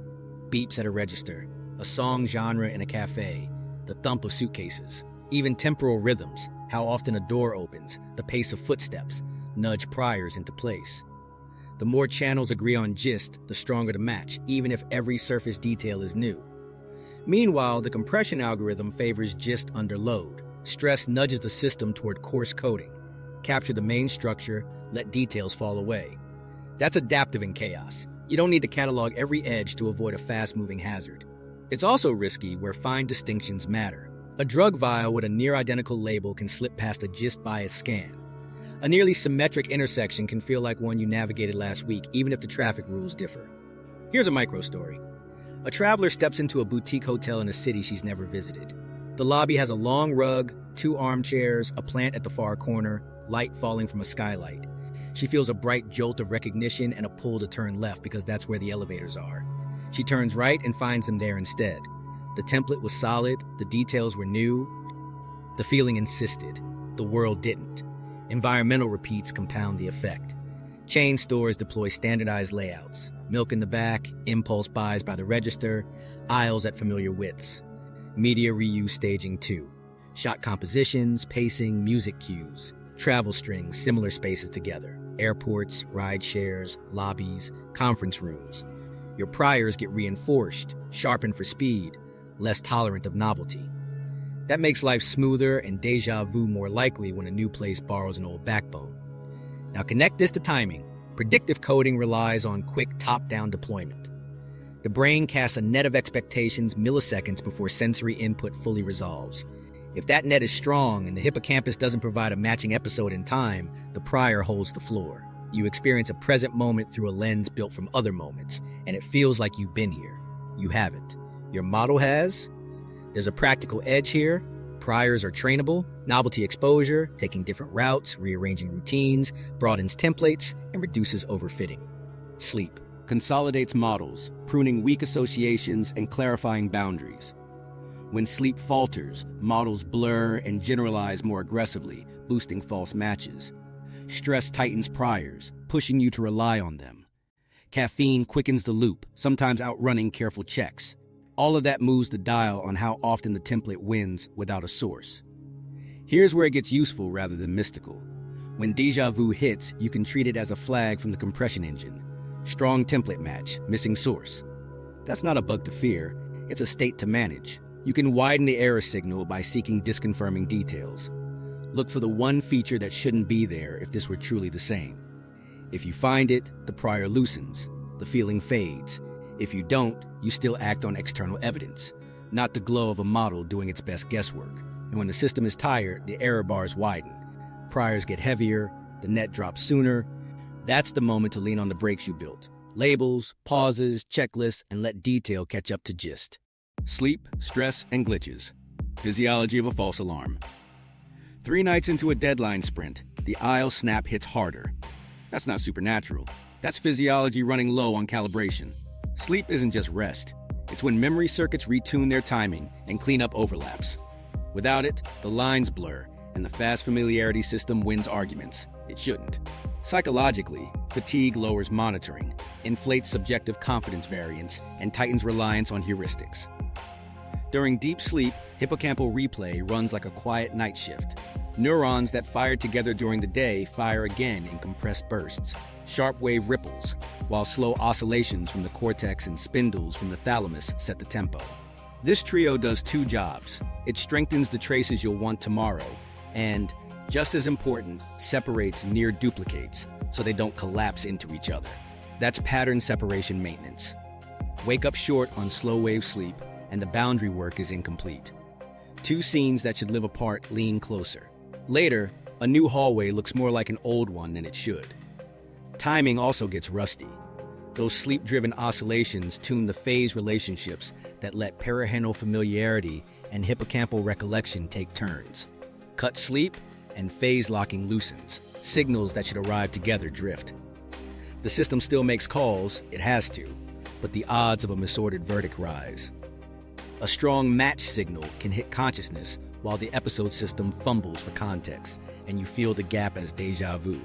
beeps at a register, a song genre in a cafe, the thump of suitcases. Even temporal rhythms, how often a door opens, the pace of footsteps, nudge priors into place. The more channels agree on gist, the stronger the match, even if every surface detail is new. Meanwhile, the compression algorithm favors gist under load. Stress nudges the system toward coarse coding. Capture the main structure, let details fall away. That's adaptive in chaos. You don't need to catalog every edge to avoid a fast-moving hazard. It's also risky where fine distinctions matter. A drug vial with a near-identical label can slip past a gist-biased scan. A nearly symmetric intersection can feel like one you navigated last week, even if the traffic rules differ. Here's a micro-story. A traveler steps into a boutique hotel in a city she's never visited. The lobby has a long rug, 2 armchairs, a plant at the far corner, light falling from a skylight. She feels a bright jolt of recognition and a pull to turn left because that's where the elevators are. She turns right and finds them there instead. The template was solid, the details were new. The feeling insisted. The world didn't. Environmental repeats compound the effect. Chain stores deploy standardized layouts. Milk in the back, impulse buys by the register, aisles at familiar widths. Media reuse staging too. Shot compositions, pacing, music cues. Travel strings, similar spaces together. Airports, ride shares, lobbies, conference rooms. Your priors get reinforced, sharpened for speed, less tolerant of novelty. That makes life smoother and déjà vu more likely when a new place borrows an old backbone. Now connect this to timing. Predictive coding relies on quick top-down deployment. The brain casts a net of expectations milliseconds before sensory input fully resolves. If that net is strong and the hippocampus doesn't provide a matching episode in time, the prior holds the floor. You experience a present moment through a lens built from other moments, and it feels like you've been here. You haven't. Your model has. There's a practical edge here. Priors are trainable. Novelty exposure, taking different routes, rearranging routines, broadens templates, and reduces overfitting. Sleep Consolidates models, pruning weak associations and clarifying boundaries. When sleep falters, models blur and generalize more aggressively, boosting false matches. Stress tightens priors, pushing you to rely on them. Caffeine quickens the loop, sometimes outrunning careful checks. All of that moves the dial on how often the template wins without a source. Here's where it gets useful rather than mystical. When déjà vu hits, you can treat it as a flag from the compression engine. Strong template match, missing source. That's not a bug to fear, it's a state to manage. You can widen the error signal by seeking disconfirming details. Look for the one feature that shouldn't be there if this were truly the same. If you find it, the prior loosens. The feeling fades. If you don't, you still act on external evidence, not the glow of a model doing its best guesswork. And when the system is tired, the error bars widen. Priors get heavier, the net drops sooner. That's the moment to lean on the brakes you built. Labels, pauses, checklists, and let detail catch up to gist. Sleep, stress, and glitches. Physiology of a false alarm. 3 nights into a deadline sprint, the aisle snap hits harder. That's not supernatural. That's physiology running low on calibration. Sleep isn't just rest. It's when memory circuits retune their timing and clean up overlaps. Without it, the lines blur, and the fast familiarity system wins arguments. It shouldn't. Psychologically, fatigue lowers monitoring, inflates subjective confidence variance, and tightens reliance on heuristics. During deep sleep, hippocampal replay runs like a quiet night shift. Neurons that fired together during the day fire again in compressed bursts. Sharp wave ripples, while slow oscillations from the cortex and spindles from the thalamus set the tempo. This trio does 2 jobs. It strengthens the traces you'll want tomorrow, and, just as important, separates near duplicates so they don't collapse into each other. That's pattern separation maintenance. Wake up short on slow wave sleep, and the boundary work is incomplete. 2 scenes that should live apart lean closer. Later, a new hallway looks more like an old one than it should. Timing also gets rusty. Those sleep-driven oscillations tune the phase relationships that let perirhinal familiarity and hippocampal recollection take turns. Cut sleep, and phase locking loosens. Signals that should arrive together drift. The system still makes calls, it has to, but the odds of a misordered verdict rise. A strong match signal can hit consciousness while the episode system fumbles for context, and you feel the gap as déjà vu.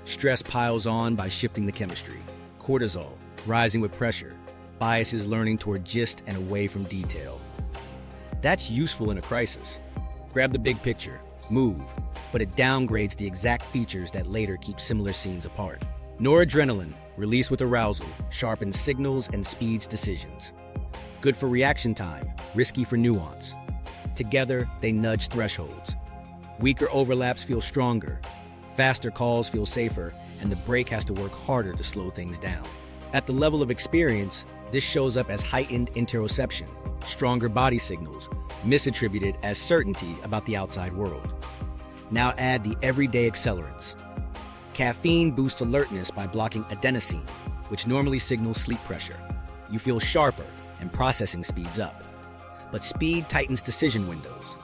Stress piles on by shifting the chemistry. Cortisol, rising with pressure. Biases learning toward gist and away from detail. That's useful in a crisis. Grab the big picture, move, but it downgrades the exact features that later keep similar scenes apart. Noradrenaline, released with arousal, sharpens signals and speeds decisions. Good for reaction time, risky for nuance. Together, they nudge thresholds. Weaker overlaps feel stronger, faster calls feel safer, and the brain has to work harder to slow things down. At the level of experience, this shows up as heightened interoception, stronger body signals, misattributed as certainty about the outside world. Now add the everyday accelerants. Caffeine boosts alertness by blocking adenosine, which normally signals sleep pressure. You feel sharper, and processing speeds up. But speed tightens decision windows.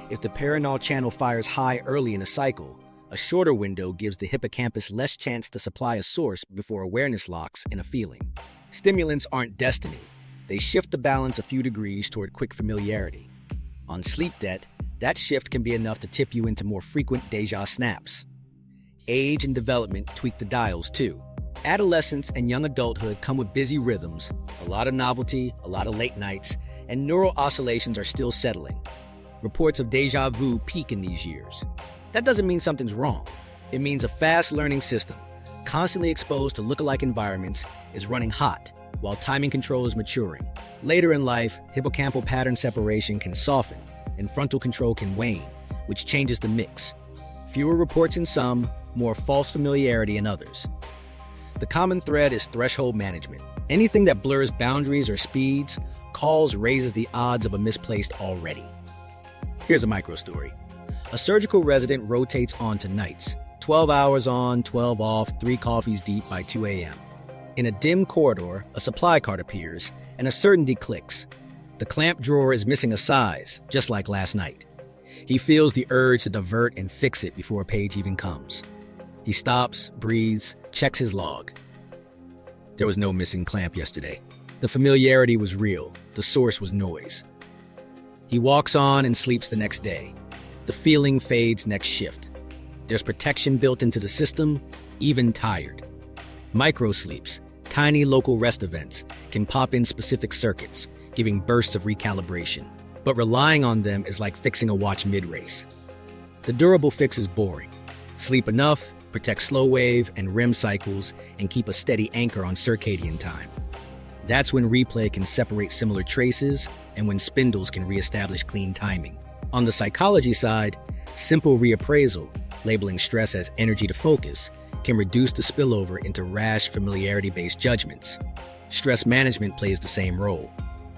If the perirhinal channel fires high early in a cycle, a shorter window gives the hippocampus less chance to supply a source before awareness locks in a feeling. Stimulants aren't destiny. They shift the balance a few degrees toward quick familiarity. On sleep debt, that shift can be enough to tip you into more frequent déjà snaps. Age and development tweak the dials too. Adolescence and young adulthood come with busy rhythms, a lot of novelty, a lot of late nights, and neural oscillations are still settling. Reports of déjà vu peak in these years. That doesn't mean something's wrong. It means a fast learning system, constantly exposed to lookalike environments, is running hot, while timing control is maturing. Later in life, hippocampal pattern separation can soften, and frontal control can wane, which changes the mix. Fewer reports in some, more false familiarity in others. The common thread is threshold management. Anything that blurs boundaries or speeds, calls raises the odds of a misplaced already. Here's a micro story. A surgical resident rotates on to nights. 12 hours on, 12 off, 3 coffees deep by 2 a.m. In a dim corridor, a supply cart appears, and a certainty clicks. The clamp drawer is missing a size, just like last night. He feels the urge to divert and fix it before a page even comes. He stops, breathes, checks his log. There was no missing clamp yesterday. The familiarity was real. The source was noise. He walks on and sleeps the next day. The feeling fades next shift. There's protection built into the system, even tired. Micro-sleeps, tiny local rest events, can pop in specific circuits, giving bursts of recalibration. But relying on them is like fixing a watch mid-race. The durable fix is boring. Sleep enough, protect slow wave and REM cycles, and keep a steady anchor on circadian time. That's when replay can separate similar traces and when spindles can reestablish clean timing. On the psychology side, simple reappraisal, labeling stress as energy to focus, can reduce the spillover into rash familiarity-based judgments. Stress management plays the same role.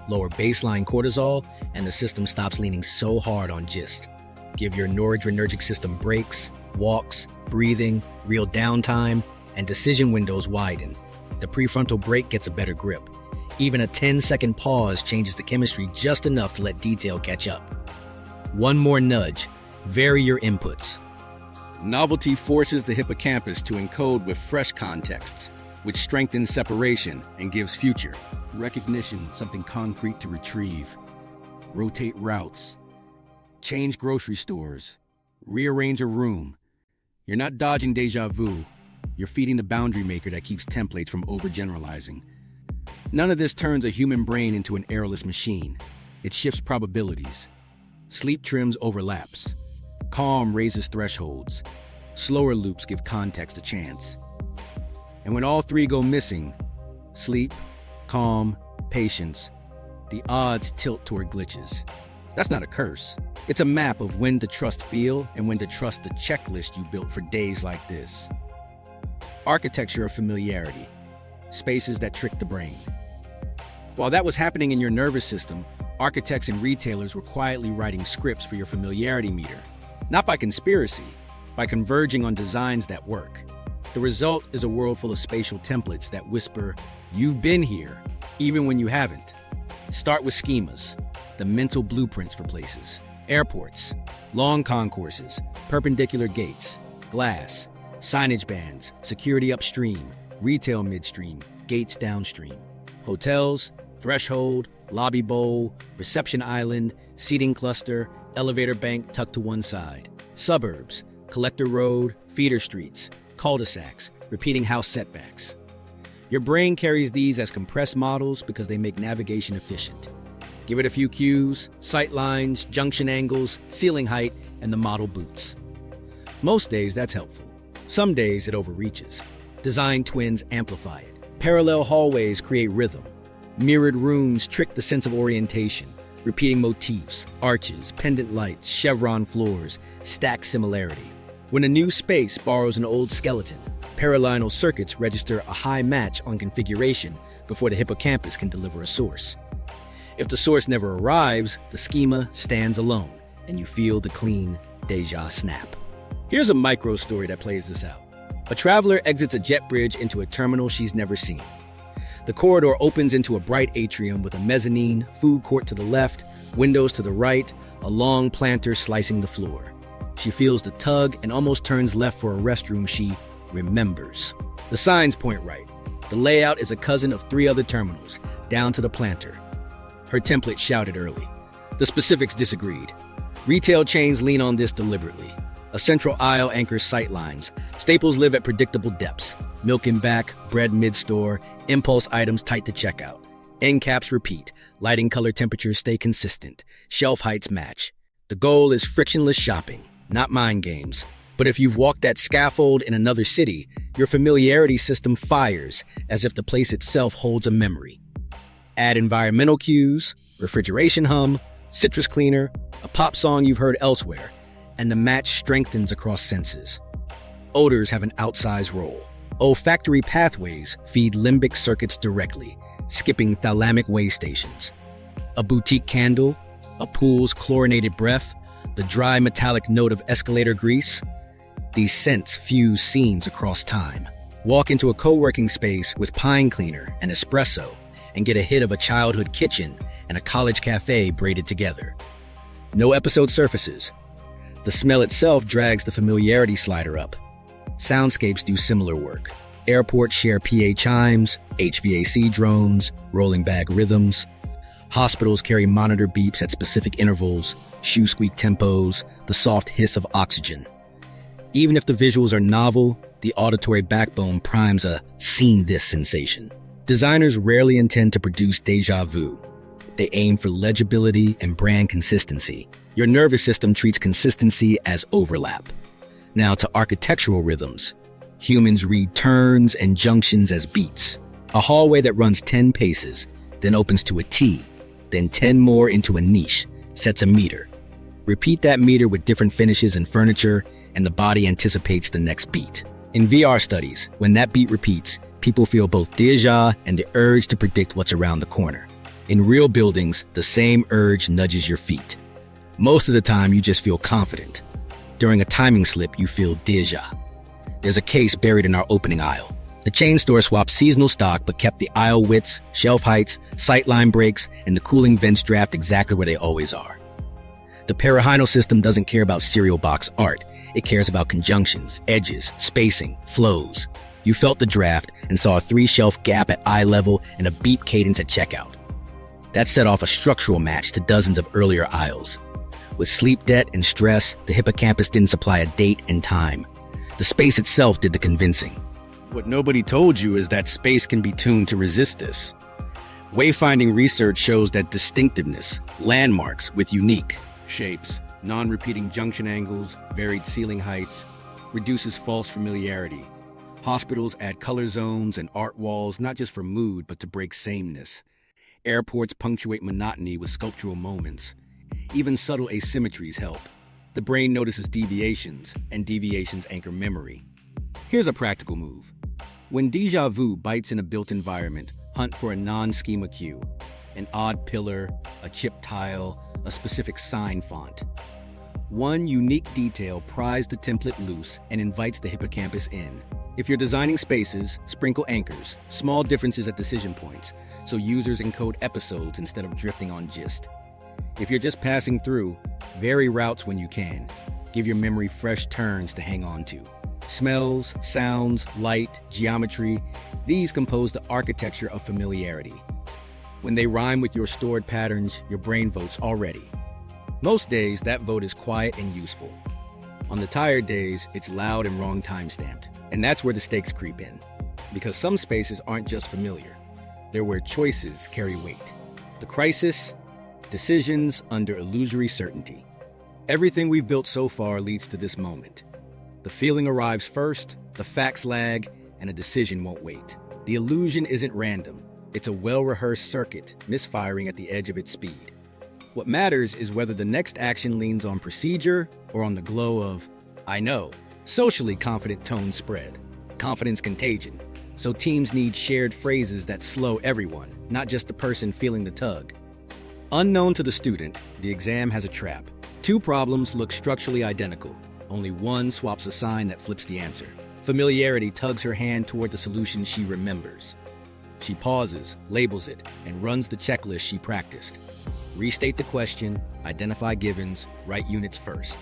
Lower baseline cortisol, and the system stops leaning so hard on gist. Give your noradrenergic system breaks, walks, breathing, real downtime, and decision windows widen. The prefrontal brake gets a better grip. Even a 10-second pause changes the chemistry just enough to let detail catch up. One more nudge, vary your inputs. Novelty forces the hippocampus to encode with fresh contexts, which strengthens separation and gives future. Recognition, something concrete to retrieve. Rotate routes. Change grocery stores. Rearrange a room. You're not dodging déjà vu. You're feeding the boundary maker that keeps templates from overgeneralizing. None of this turns a human brain into an errorless machine. It shifts probabilities. Sleep trims overlaps. Calm raises thresholds. Slower loops give context a chance. And when all three go missing, sleep, calm, patience, the odds tilt toward glitches. That's not a curse. It's a map of when to trust feel and when to trust the checklist you built for days like this. Architecture of familiarity. Spaces that trick the brain. While that was happening in your nervous system, architects and retailers were quietly writing scripts for your familiarity meter. Not by conspiracy, by converging on designs that work. The result is a world full of spatial templates that whisper, "You've been here," even when you haven't. Start with schemas, the mental blueprints for places. Airports, long concourses, perpendicular gates, glass, Signage bands, security upstream, retail midstream, gates downstream. Hotels, threshold, lobby bowl, reception island, seating cluster, elevator bank tucked to one side. Suburbs, collector road, feeder streets, cul-de-sacs, repeating house setbacks. Your brain carries these as compressed models because they make navigation efficient. Give it a few cues, sight lines, junction angles, ceiling height, and the model boots. Most days that's helpful. Some days it overreaches. Design twins amplify it. Parallel hallways create rhythm. Mirrored rooms trick the sense of orientation. Repeating motifs, arches, pendant lights, chevron floors, stack similarity. When a new space borrows an old skeleton, perirhinal circuits register a high match on configuration before the hippocampus can deliver a source. If the source never arrives, the schema stands alone, and you feel the clean déjà snap. Here's a micro story that plays this out. A traveler exits a jet bridge into a terminal she's never seen. The corridor opens into a bright atrium with a mezzanine, food court to the left, windows to the right, a long planter slicing the floor. She feels the tug and almost turns left for a restroom she remembers. The signs point right. The layout is a cousin of 3 other terminals, down to the planter. Her template shouted early. The specifics disagreed. Retail chains lean on this deliberately. A central aisle anchors sightlines. Staples live at predictable depths. Milk in back, bread mid-store, impulse items tight to checkout. End caps repeat. Lighting, color, temperatures stay consistent. Shelf heights match. The goal is frictionless shopping, not mind games. But if you've walked that scaffold in another city, your familiarity system fires as if the place itself holds a memory. Add environmental cues, refrigeration hum, citrus cleaner, a pop song you've heard elsewhere, and the match strengthens across senses. Odors have an outsized role. Olfactory pathways feed limbic circuits directly, skipping thalamic way stations. A boutique candle, a pool's chlorinated breath, the dry metallic note of escalator grease. These scents fuse scenes across time. Walk into a co-working space with pine cleaner and espresso and get a hit of a childhood kitchen and a college cafe braided together. No episode surfaces. The smell itself drags the familiarity slider up. Soundscapes do similar work. Airports share PA chimes, HVAC drones, rolling bag rhythms. Hospitals carry monitor beeps at specific intervals, shoe squeak tempos, the soft hiss of oxygen. Even if the visuals are novel, the auditory backbone primes a "seen this" sensation. Designers rarely intend to produce déjà vu. They aim for legibility and brand consistency. Your nervous system treats consistency as overlap. Now to architectural rhythms. Humans read turns and junctions as beats. A hallway that runs 10 paces, then opens to a T, then 10 more into a niche, sets a meter. Repeat that meter with different finishes and furniture, and the body anticipates the next beat. In VR studies, when that beat repeats, people feel both déjà and the urge to predict what's around the corner. In real buildings, the same urge nudges your feet. Most of the time, you just feel confident. During a timing slip, you feel déjà. There's a case buried in our opening aisle. The chain store swapped seasonal stock but kept the aisle widths, shelf heights, sightline breaks, and the cooling vents draft exactly where they always are. The perirhinal system doesn't care about cereal box art. It cares about conjunctions, edges, spacing, flows. You felt the draft and saw a 3-shelf gap at eye level and a beep cadence at checkout. That set off a structural match to dozens of earlier aisles. With sleep debt and stress, the hippocampus didn't supply a date and time. The space itself did the convincing. What nobody told you is that space can be tuned to resist this. Wayfinding research shows that distinctiveness, landmarks with unique shapes, non-repeating junction angles, varied ceiling heights, reduces false familiarity. Hospitals add color zones and art walls not just for mood but to break sameness. Airports punctuate monotony with sculptural moments. Even subtle asymmetries help. The brain notices deviations, and deviations anchor memory. Here's a practical move. When déjà vu bites in a built environment, hunt for a non-schema cue. An odd pillar, a chipped tile, a specific sign font. One unique detail pries the template loose and invites the hippocampus in. If you're designing spaces, sprinkle anchors, small differences at decision points, so users encode episodes instead of drifting on gist. If you're just passing through, vary routes when you can. Give your memory fresh turns to hang on to. Smells, sounds, light, geometry, these compose the architecture of familiarity. When they rhyme with your stored patterns, your brain votes already. Most days, that vote is quiet and useful. On the tired days, it's loud and wrong time-stamped. And that's where the stakes creep in. Because some spaces aren't just familiar. They're where choices carry weight. The crisis, decisions under illusory certainty. Everything we've built so far leads to this moment. The feeling arrives first, the facts lag, and a decision won't wait. The illusion isn't random. It's a well-rehearsed circuit, misfiring at the edge of its speed. What matters is whether the next action leans on procedure or on the glow of, I know. Socially confident tones spread. Confidence contagion. So teams need shared phrases that slow everyone, not just the person feeling the tug. Unknown to the student, the exam has a trap. Two problems look structurally identical. Only one swaps a sign that flips the answer. Familiarity tugs her hand toward the solution she remembers. She pauses, labels it, and runs the checklist she practiced. Restate the question, identify givens, write units first.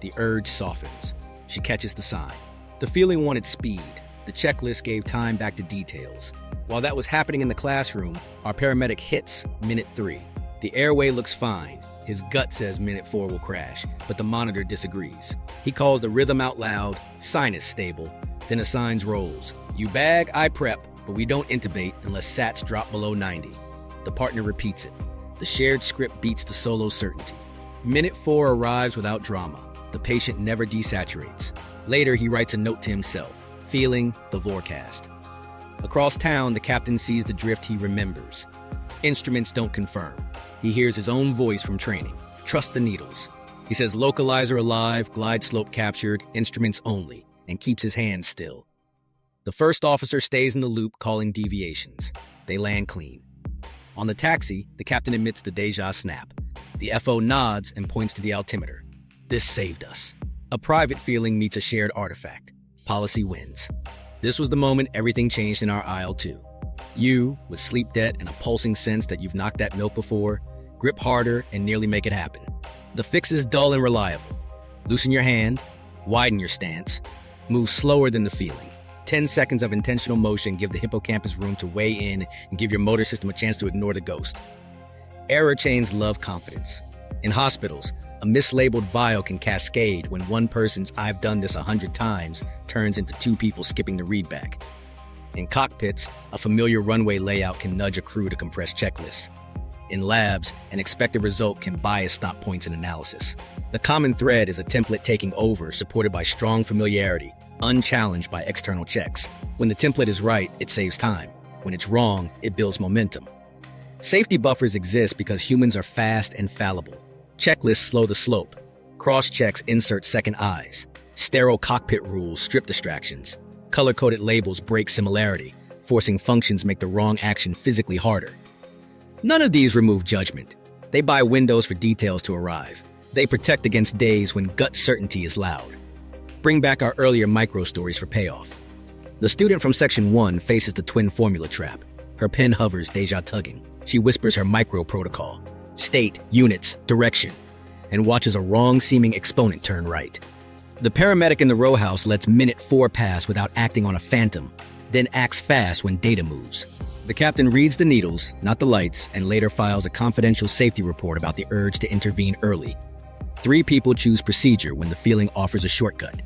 The urge softens. She catches the sign. The feeling wanted speed. The checklist gave time back to details. While that was happening in the classroom, our paramedic hits minute 3. The airway looks fine. His gut says minute 4 will crash, but the monitor disagrees. He calls the rhythm out loud, sinus stable, then assigns roles. You bag, I prep, but we don't intubate unless SATs drop below 90. The partner repeats it. The shared script beats the solo certainty. Minute 4 arrives without drama. The patient never desaturates. Later, he writes a note to himself, feeling the forecast. Across town, the captain sees the drift he remembers. Instruments don't confirm. He hears his own voice from training. Trust the needles. He says localizer alive, glide slope captured, instruments only, and keeps his hands still. The first officer stays in the loop, calling deviations. They land clean. On the taxi, the captain admits the Déjà snap. The FO nods and points to the altimeter. This saved us. A private feeling meets a shared artifact. Policy wins. This was the moment everything changed in our aisle too. You, with sleep debt and a pulsing sense that you've knocked that milk before, grip harder and nearly make it happen. The fix is dull and reliable. Loosen your hand, widen your stance, move slower than the feeling. 10 seconds of intentional motion give the hippocampus room to weigh in and give your motor system a chance to ignore the ghost. Error chains love confidence. In hospitals, a mislabeled vial can cascade when one person's "I've done this 100 times" turns into 2 people skipping the readback. In cockpits, a familiar runway layout can nudge a crew to compress checklists. In labs, an expected result can bias stop points in analysis. The common thread is a template taking over, supported by strong familiarity, unchallenged by external checks. When the template is right, it saves time. When it's wrong, it builds momentum. Safety buffers exist because humans are fast and fallible. Checklists slow the slope. Cross-checks insert second eyes. Sterile cockpit rules strip distractions. Color-coded labels break similarity, forcing functions make the wrong action physically harder. None of these remove judgment. They buy windows for details to arrive. They protect against days when gut certainty is loud. Bring back our earlier micro-stories for payoff. The student from Section 1 faces the twin formula trap. Her pen hovers, déjà tugging. She whispers her micro-protocol. State, units, direction, and watches a wrong-seeming exponent turn right. The paramedic in the row house lets minute 4 pass without acting on a phantom, then acts fast when data moves. The captain reads the needles, not the lights, and later files a confidential safety report about the urge to intervene early. 3 people choose procedure when the feeling offers a shortcut.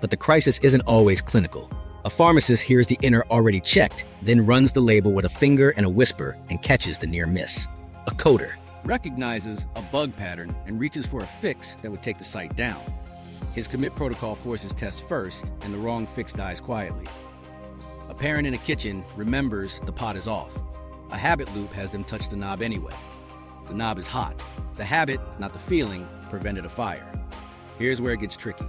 But the crisis isn't always clinical. A pharmacist hears the inner already checked, then runs the label with a finger and a whisper and catches the near miss. A coder recognizes a bug pattern and reaches for a fix that would take the site down. His commit protocol forces tests first, and the wrong fix dies quietly. A parent in a kitchen remembers the pot is off. A habit loop has them touch the knob anyway. The knob is hot. The habit, not the feeling, prevented a fire. Here's where it gets tricky.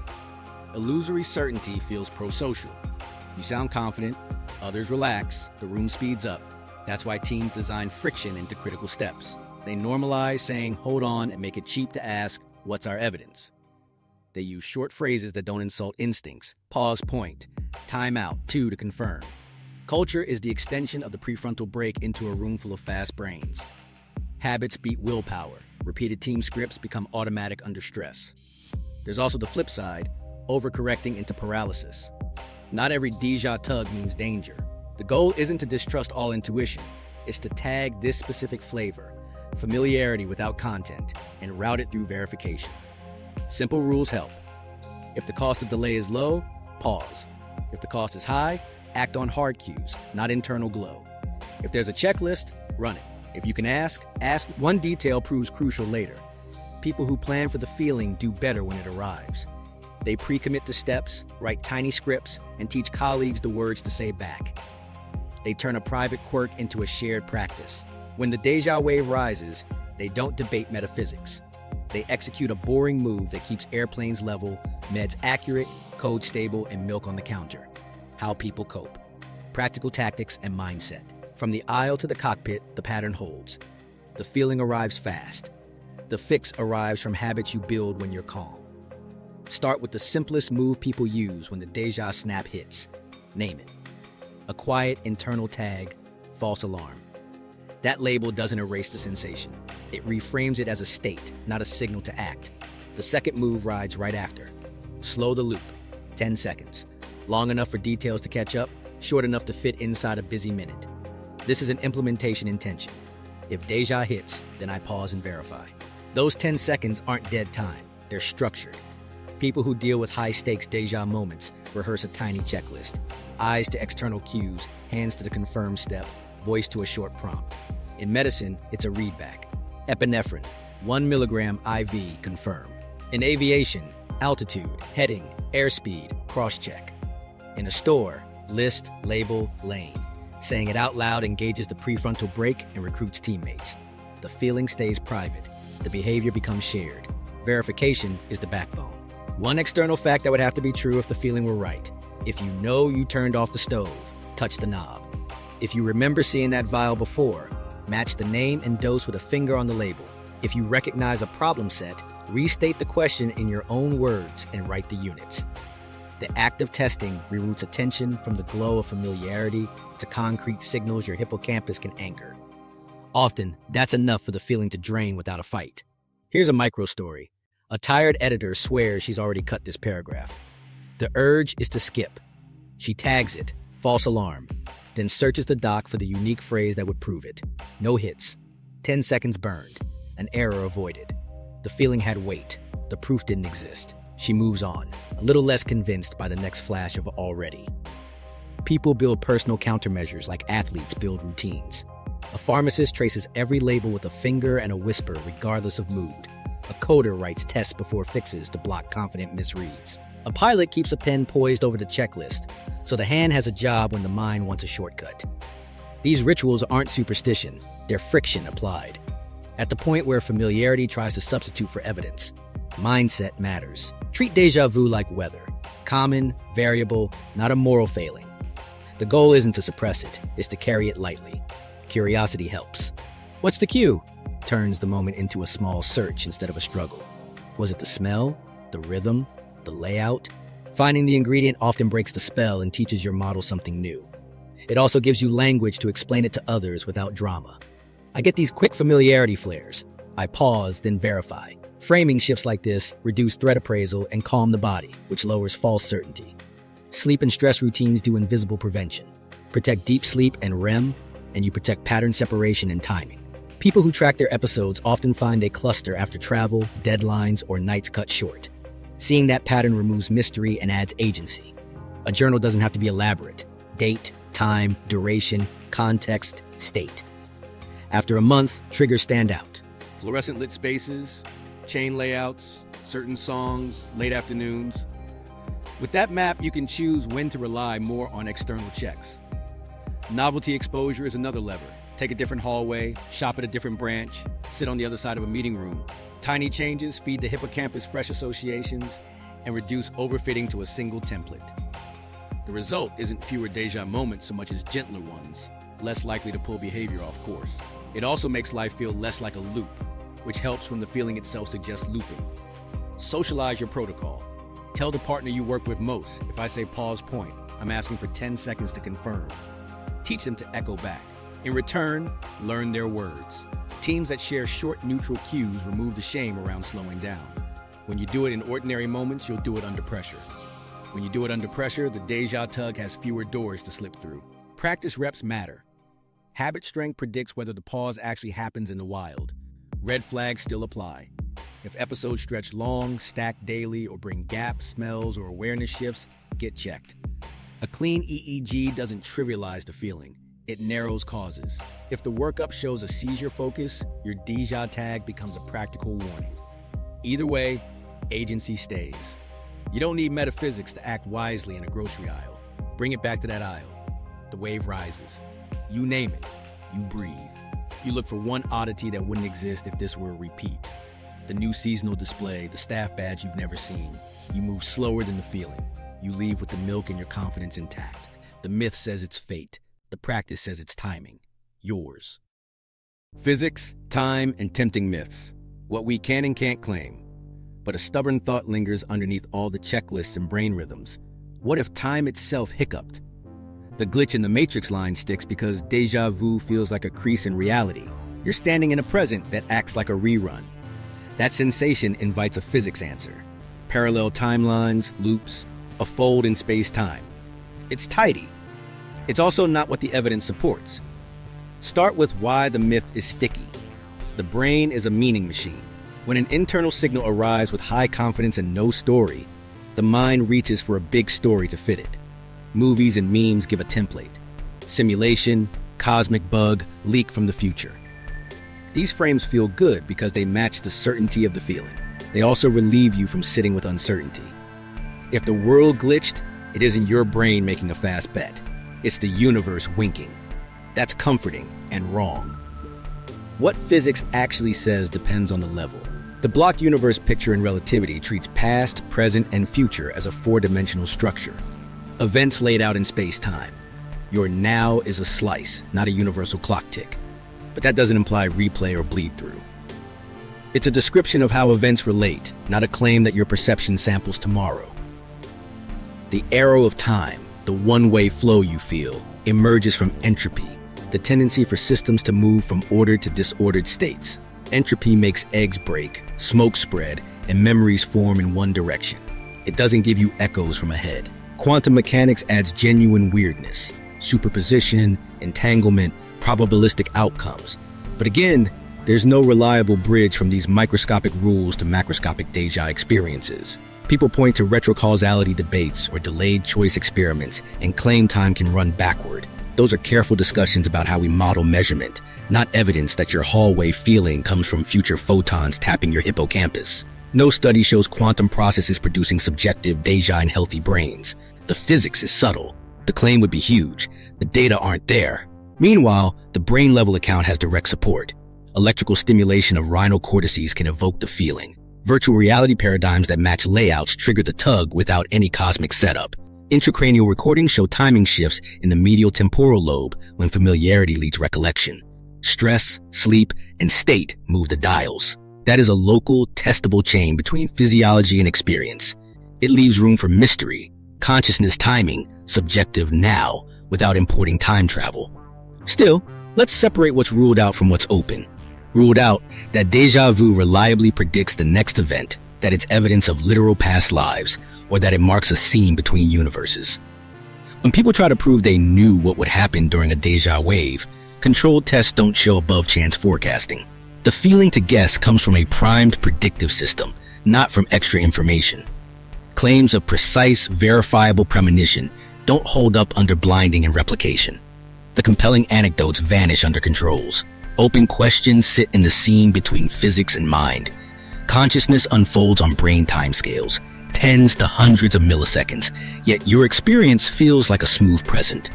Illusory certainty feels pro-social. You sound confident, others relax, the room speeds up. That's why teams design friction into critical steps. They normalize saying, hold on, and make it cheap to ask, what's our evidence? They use short phrases that don't insult instincts. Pause, point. Time out, 2 to confirm. Culture is the extension of the prefrontal brake into a room full of fast brains. Habits beat willpower. Repeated team scripts become automatic under stress. There's also the flip side, overcorrecting into paralysis. Not every déjà tug means danger. The goal isn't to distrust all intuition. It's to tag this specific flavor, familiarity without content, and route it through verification. Simple rules help. If the cost of delay is low, pause. If the cost is high, act on hard cues, not internal glow. If there's a checklist, run it. If you can ask. One detail proves crucial later. People who plan for the feeling do better when it arrives. They pre-commit to steps, write tiny scripts, and teach colleagues the words to say back. They turn a private quirk into a shared practice. When the déjà wave rises, they don't debate metaphysics. They execute a boring move that keeps airplanes level, meds accurate, code stable, and milk on the counter. How people cope. Practical tactics and mindset. From the aisle to the cockpit, the pattern holds. The feeling arrives fast. The fix arrives from habits you build when you're calm. Start with the simplest move people use when the déjà snap hits. Name it. A quiet internal tag, false alarm. That label doesn't erase the sensation. It reframes it as a state, not a signal to act. The second move rides right after. Slow the loop, 10 seconds. Long enough for details to catch up, short enough to fit inside a busy minute. This is an implementation intention. If déjà hits, then I pause and verify. Those 10 seconds aren't dead time, they're structured. People who deal with high-stakes déjà moments rehearse a tiny checklist. Eyes to external cues, hands to the confirm step, voice to a short prompt. In medicine, it's a readback. Epinephrine, 1 milligram IV, confirm. In aviation, altitude, heading, airspeed, cross-check. In a store, list, label, lane. Saying it out loud engages the prefrontal brake and recruits teammates. The feeling stays private. The behavior becomes shared. Verification is the backbone. One external fact that would have to be true if the feeling were right. If you know you turned off the stove, touch the knob. If you remember seeing that vial before, match the name and dose with a finger on the label. If you recognize a problem set, restate the question in your own words and write the units. The act of testing reroutes attention from the glow of familiarity to concrete signals your hippocampus can anchor. Often, that's enough for the feeling to drain without a fight. Here's a micro story. A tired editor swears she's already cut this paragraph. The urge is to skip. She tags it, false alarm, then searches the doc for the unique phrase that would prove it. No hits. 10 seconds burned. An error avoided. The feeling had weight. The proof didn't exist. She moves on, a little less convinced by the next flash of already. People build personal countermeasures like athletes build routines. A pharmacist traces every label with a finger and a whisper regardless of mood. A coder writes tests before fixes to block confident misreads. A pilot keeps a pen poised over the checklist, so the hand has a job when the mind wants a shortcut. These rituals aren't superstition, they're friction applied. At the point where familiarity tries to substitute for evidence, mindset matters. Treat déjà vu like weather. Common, variable, not a moral failing. The goal isn't to suppress it, it's to carry it lightly. Curiosity helps. What's the cue? Turns the moment into a small search instead of a struggle. Was it the smell, the rhythm, the layout? Finding the ingredient often breaks the spell and teaches your model something new. It also gives you language to explain it to others without drama. I get these quick familiarity flares. I pause, then verify. Framing shifts like this reduce threat appraisal and calm the body, which lowers false certainty. Sleep and stress routines do invisible prevention. Protect deep sleep and REM, and you protect pattern separation and timing. People who track their episodes often find they cluster after travel, deadlines, or nights cut short. Seeing that pattern removes mystery and adds agency. A journal doesn't have to be elaborate. Date, time, duration, context, state. After a month, triggers stand out. Fluorescent lit spaces, chain layouts, certain songs, late afternoons. With that map, you can choose when to rely more on external checks. Novelty exposure is another lever. Take a different hallway, shop at a different branch, sit on the other side of a meeting room. Tiny changes feed the hippocampus fresh associations and reduce overfitting to a single template. The result isn't fewer déjà moments so much as gentler ones, less likely to pull behavior off course. It also makes life feel less like a loop, which helps when the feeling itself suggests looping. Socialize your protocol. Tell the partner you work with most, if I say pause point, I'm asking for 10 seconds to confirm. Teach them to echo back. In return, learn their words. Teams that share short, neutral cues remove the shame around slowing down. When you do it in ordinary moments, you'll do it under pressure. When you do it under pressure, the déjà tug has fewer doors to slip through. Practice reps matter. Habit strength predicts whether the pause actually happens in the wild. Red flags still apply. If episodes stretch long, stack daily, or bring gaps, smells, or awareness shifts, get checked. A clean EEG doesn't trivialize the feeling. It narrows causes. If the workup shows a seizure focus, your déjà tag becomes a practical warning. Either way, agency stays. You don't need metaphysics to act wisely in a grocery aisle. Bring it back to that aisle. The wave rises. You name it. You breathe. You look for one oddity that wouldn't exist if this were a repeat. The new seasonal display, the staff badge you've never seen. You move slower than the feeling. You leave with the milk and your confidence intact. The myth says it's fate. The practice says it's timing. Yours. Physics, time, and tempting myths. What we can and can't claim. But a stubborn thought lingers underneath all the checklists and brain rhythms. What if time itself hiccuped? The glitch in the matrix line sticks because déjà vu feels like a crease in reality. You're standing in a present that acts like a rerun. That sensation invites a physics answer. Parallel timelines, loops, a fold in space-time. It's tidy. It's also not what the evidence supports. Start with why the myth is sticky. The brain is a meaning machine. When an internal signal arrives with high confidence and no story, the mind reaches for a big story to fit it. Movies and memes give a template. Simulation, cosmic bug, leak from the future. These frames feel good because they match the certainty of the feeling. They also relieve you from sitting with uncertainty. If the world glitched, it isn't your brain making a fast bet. It's the universe winking. That's comforting and wrong. What physics actually says depends on the level. The block universe picture in relativity treats past, present, and future as a four-dimensional structure. Events laid out in space-time. Your now is a slice, not a universal clock tick. But that doesn't imply replay or bleed through. It's a description of how events relate, not a claim that your perception samples tomorrow. The arrow of time, the one-way flow you feel, emerges from entropy, the tendency for systems to move from ordered to disordered states. Entropy makes eggs break, smoke spread, and memories form in one direction. It doesn't give you echoes from ahead. Quantum mechanics adds genuine weirdness, superposition, entanglement, probabilistic outcomes. But again, there's no reliable bridge from these microscopic rules to macroscopic déjà experiences. People point to retrocausality debates or delayed choice experiments and claim time can run backward. Those are careful discussions about how we model measurement, not evidence that your hallway feeling comes from future photons tapping your hippocampus. No study shows quantum processes producing subjective déjà in healthy brains. The physics is subtle. The claim would be huge. The data aren't there. Meanwhile, the brain-level account has direct support. Electrical stimulation of rhinal cortices can evoke the feeling. Virtual reality paradigms that match layouts trigger the tug without any cosmic setup. Intracranial recordings show timing shifts in the medial temporal lobe when familiarity leads recollection. Stress, sleep, and state move the dials. That is a local, testable chain between physiology and experience. It leaves room for mystery, consciousness timing, subjective now, without importing time travel. Still, let's separate what's ruled out from what's open. Ruled out that déjà vu reliably predicts the next event, that it's evidence of literal past lives, or that it marks a scene between universes. When people try to prove they knew what would happen during a déjà wave, controlled tests don't show above-chance forecasting. The feeling to guess comes from a primed predictive system, not from extra information. Claims of precise, verifiable premonition don't hold up under blinding and replication. The compelling anecdotes vanish under controls. Open questions sit in the scene between physics and mind. Consciousness unfolds on brain timescales, tens to hundreds of milliseconds, yet your experience feels like a smooth present.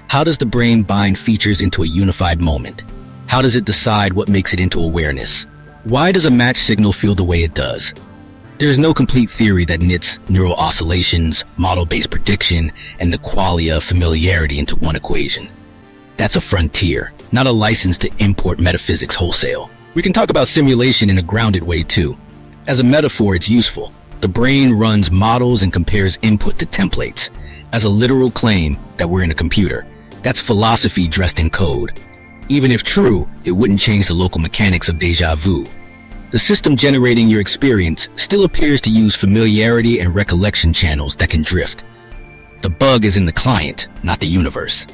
How does the brain bind features into a unified moment? How does it decide what makes it into awareness? Why does a match signal feel the way it does? There's no complete theory that knits neural oscillations, model-based prediction, and the qualia of familiarity into one equation. That's a frontier, not a license to import metaphysics wholesale. We can talk about simulation in a grounded way too. As a metaphor, it's useful. The brain runs models and compares input to templates. As a literal claim that we're in a computer, that's philosophy dressed in code. Even if true, it wouldn't change the local mechanics of déjà vu. The system generating your experience still appears to use familiarity and recollection channels that can drift. The bug is in the client, not the universe.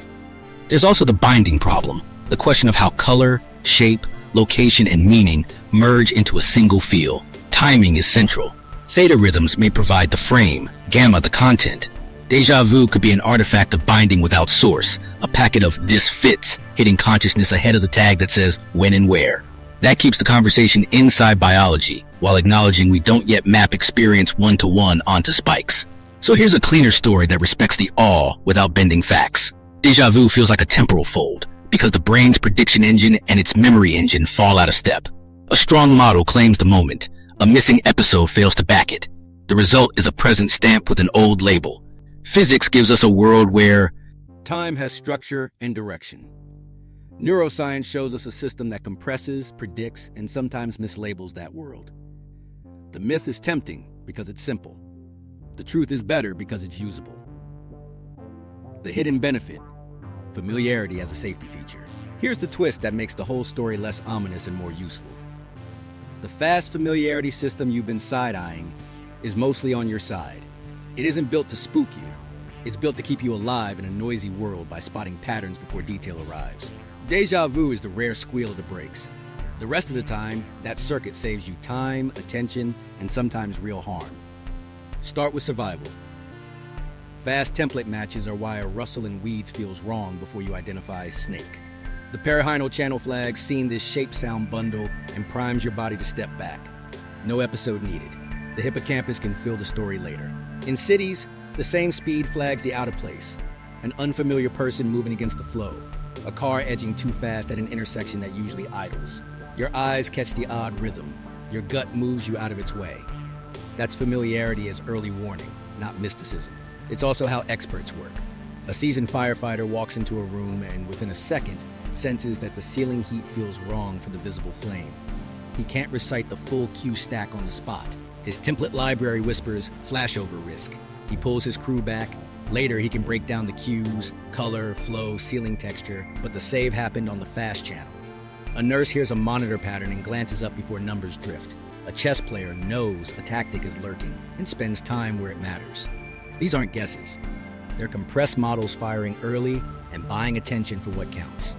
There's also the binding problem, the question of how color, shape, location, and meaning merge into a single feel. Timing is central. Theta rhythms may provide the frame, gamma the content. Déjà vu could be an artifact of binding without source, a packet of "this fits" hitting consciousness ahead of the tag that says when and where. That keeps the conversation inside biology, while acknowledging we don't yet map experience one-to-one onto spikes. So here's a cleaner story that respects the awe without bending facts. Déjà vu feels like a temporal fold, because the brain's prediction engine and its memory engine fall out of step. A strong model claims the moment. A missing episode fails to back it. The result is a present stamp with an old label. Physics gives us a world where time has structure and direction. Neuroscience shows us a system that compresses, predicts, and sometimes mislabels that world. The myth is tempting because it's simple. The truth is better because it's usable. The hidden benefit: familiarity as a safety feature. Here's the twist that makes the whole story less ominous and more useful. The fast familiarity system you've been side-eyeing is mostly on your side. It isn't built to spook you. It's built to keep you alive in a noisy world by spotting patterns before detail arrives. Déjà vu is the rare squeal of the brakes. The rest of the time, that circuit saves you time, attention, and sometimes real harm. Start with survival. Fast template matches are why a rustle in weeds feels wrong before you identify a snake. The perirhinal channel flag sees this shape-sound bundle and primes your body to step back. No episode needed. The hippocampus can fill the story later. In cities, the same speed flags the out of place. An unfamiliar person moving against the flow. A car edging too fast at an intersection that usually idles. Your eyes catch the odd rhythm. Your gut moves you out of its way. That's familiarity as early warning, not mysticism. It's also how experts work. A seasoned firefighter walks into a room and within a second senses that the ceiling heat feels wrong for the visible flame. He can't recite the full cue stack on the spot. His template library whispers flashover risk. He pulls his crew back. Later, he can break down the cues, color, flow, ceiling texture, but the save happened on the fast channel. A nurse hears a monitor pattern and glances up before numbers drift. A chess player knows a tactic is lurking and spends time where it matters. These aren't guesses. They're compressed models firing early and buying attention for what counts.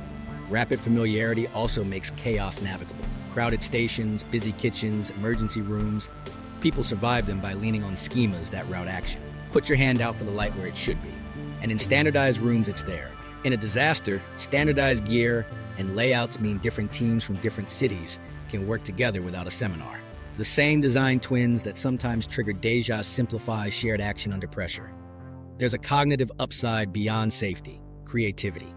Rapid familiarity also makes chaos navigable. Crowded stations, busy kitchens, emergency rooms. People survive them by leaning on schemas that route action. Put your hand out for the light where it should be. And in standardized rooms, it's there. In a disaster, standardized gear and layouts mean different teams from different cities can work together without a seminar. The same design twins that sometimes trigger déjà simplify shared action under pressure. There's a cognitive upside beyond safety: creativity.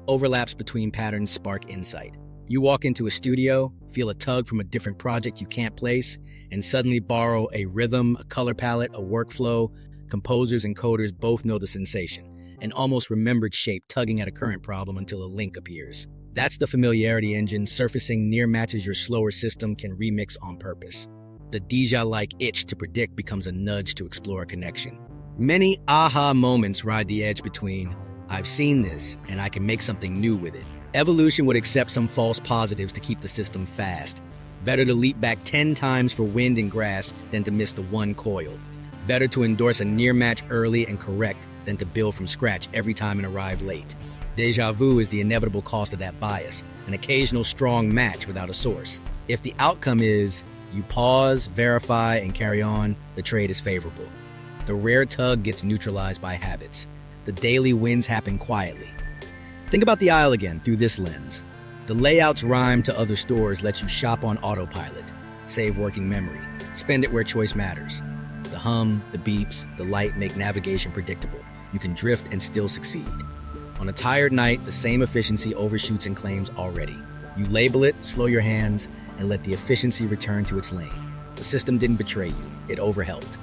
Overlaps between patterns spark insight. You walk into a studio, feel a tug from a different project you can't place, and suddenly borrow a rhythm, a color palette, a workflow. Composers and coders both know the sensation, an almost remembered shape tugging at a current problem until a link appears. That's the familiarity engine surfacing near matches your slower system can remix on purpose. The déjà-like itch to predict becomes a nudge to explore a connection. Many aha moments ride the edge between "I've seen this, and I can make something new with it." Evolution would accept some false positives to keep the system fast. Better to leap back 10 times for wind and grass than to miss the one coil. Better to endorse a near match early and correct than to build from scratch every time and arrive late. Déjà vu is the inevitable cost of that bias, an occasional strong match without a source. If the outcome is you pause, verify, and carry on, the trade is favorable. The rare tug gets neutralized by habits. The daily wins happen quietly. Think about the aisle again through this lens. The layouts rhyme to other stores let you shop on autopilot, save working memory, spend it where choice matters. The hum, the beeps, the light make navigation predictable. You can drift and still succeed. On a tired night, the same efficiency overshoots and claims already. You label it, slow your hands, and let the efficiency return to its lane. The system didn't betray you, it overhelped.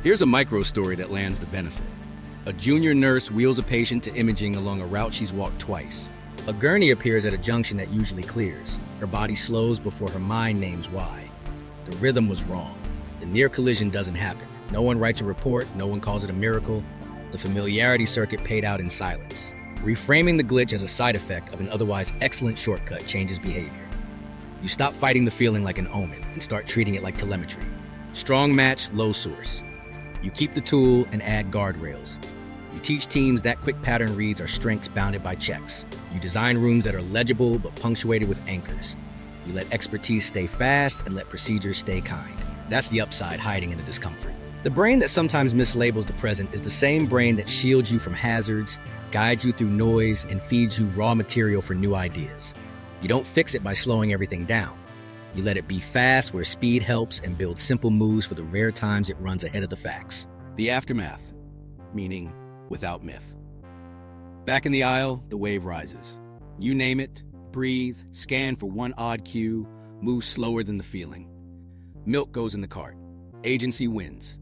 Here's a micro story that lands the benefit. A junior nurse wheels a patient to imaging along a route she's walked twice. A gurney appears at a junction that usually clears. Her body slows before her mind names why. The rhythm was wrong. The near collision doesn't happen. No one writes a report, no one calls it a miracle. The familiarity circuit paid out in silence. Reframing the glitch as a side effect of an otherwise excellent shortcut changes behavior. You stop fighting the feeling like an omen and start treating it like telemetry. Strong match, low source. You keep the tool and add guardrails. You teach teams that quick pattern reads are strengths bounded by checks. You design rooms that are legible but punctuated with anchors. You let expertise stay fast and let procedures stay kind. That's the upside hiding in the discomfort. The brain that sometimes mislabels the present is the same brain that shields you from hazards, guides you through noise, and feeds you raw material for new ideas. You don't fix it by slowing everything down. You let it be fast where speed helps and build simple moves for the rare times it runs ahead of the facts. The aftermath, meaning without myth. Back in the aisle, the wave rises. You name it, breathe, scan for one odd cue, move slower than the feeling. Milk goes in the cart. Agency wins.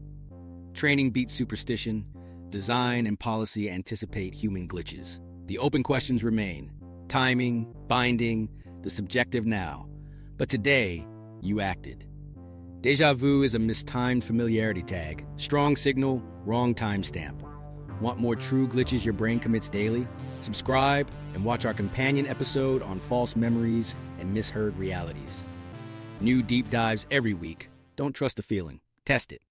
Training beats superstition. Design and policy anticipate human glitches. The open questions remain. Timing, binding, the subjective now. But today, you acted. Déjà vu is a mistimed familiarity tag. Strong signal, wrong timestamp. Want more true glitches your brain commits daily? Subscribe and watch our companion episode on false memories and misheard realities. New deep dives every week. Don't trust the feeling. Test it.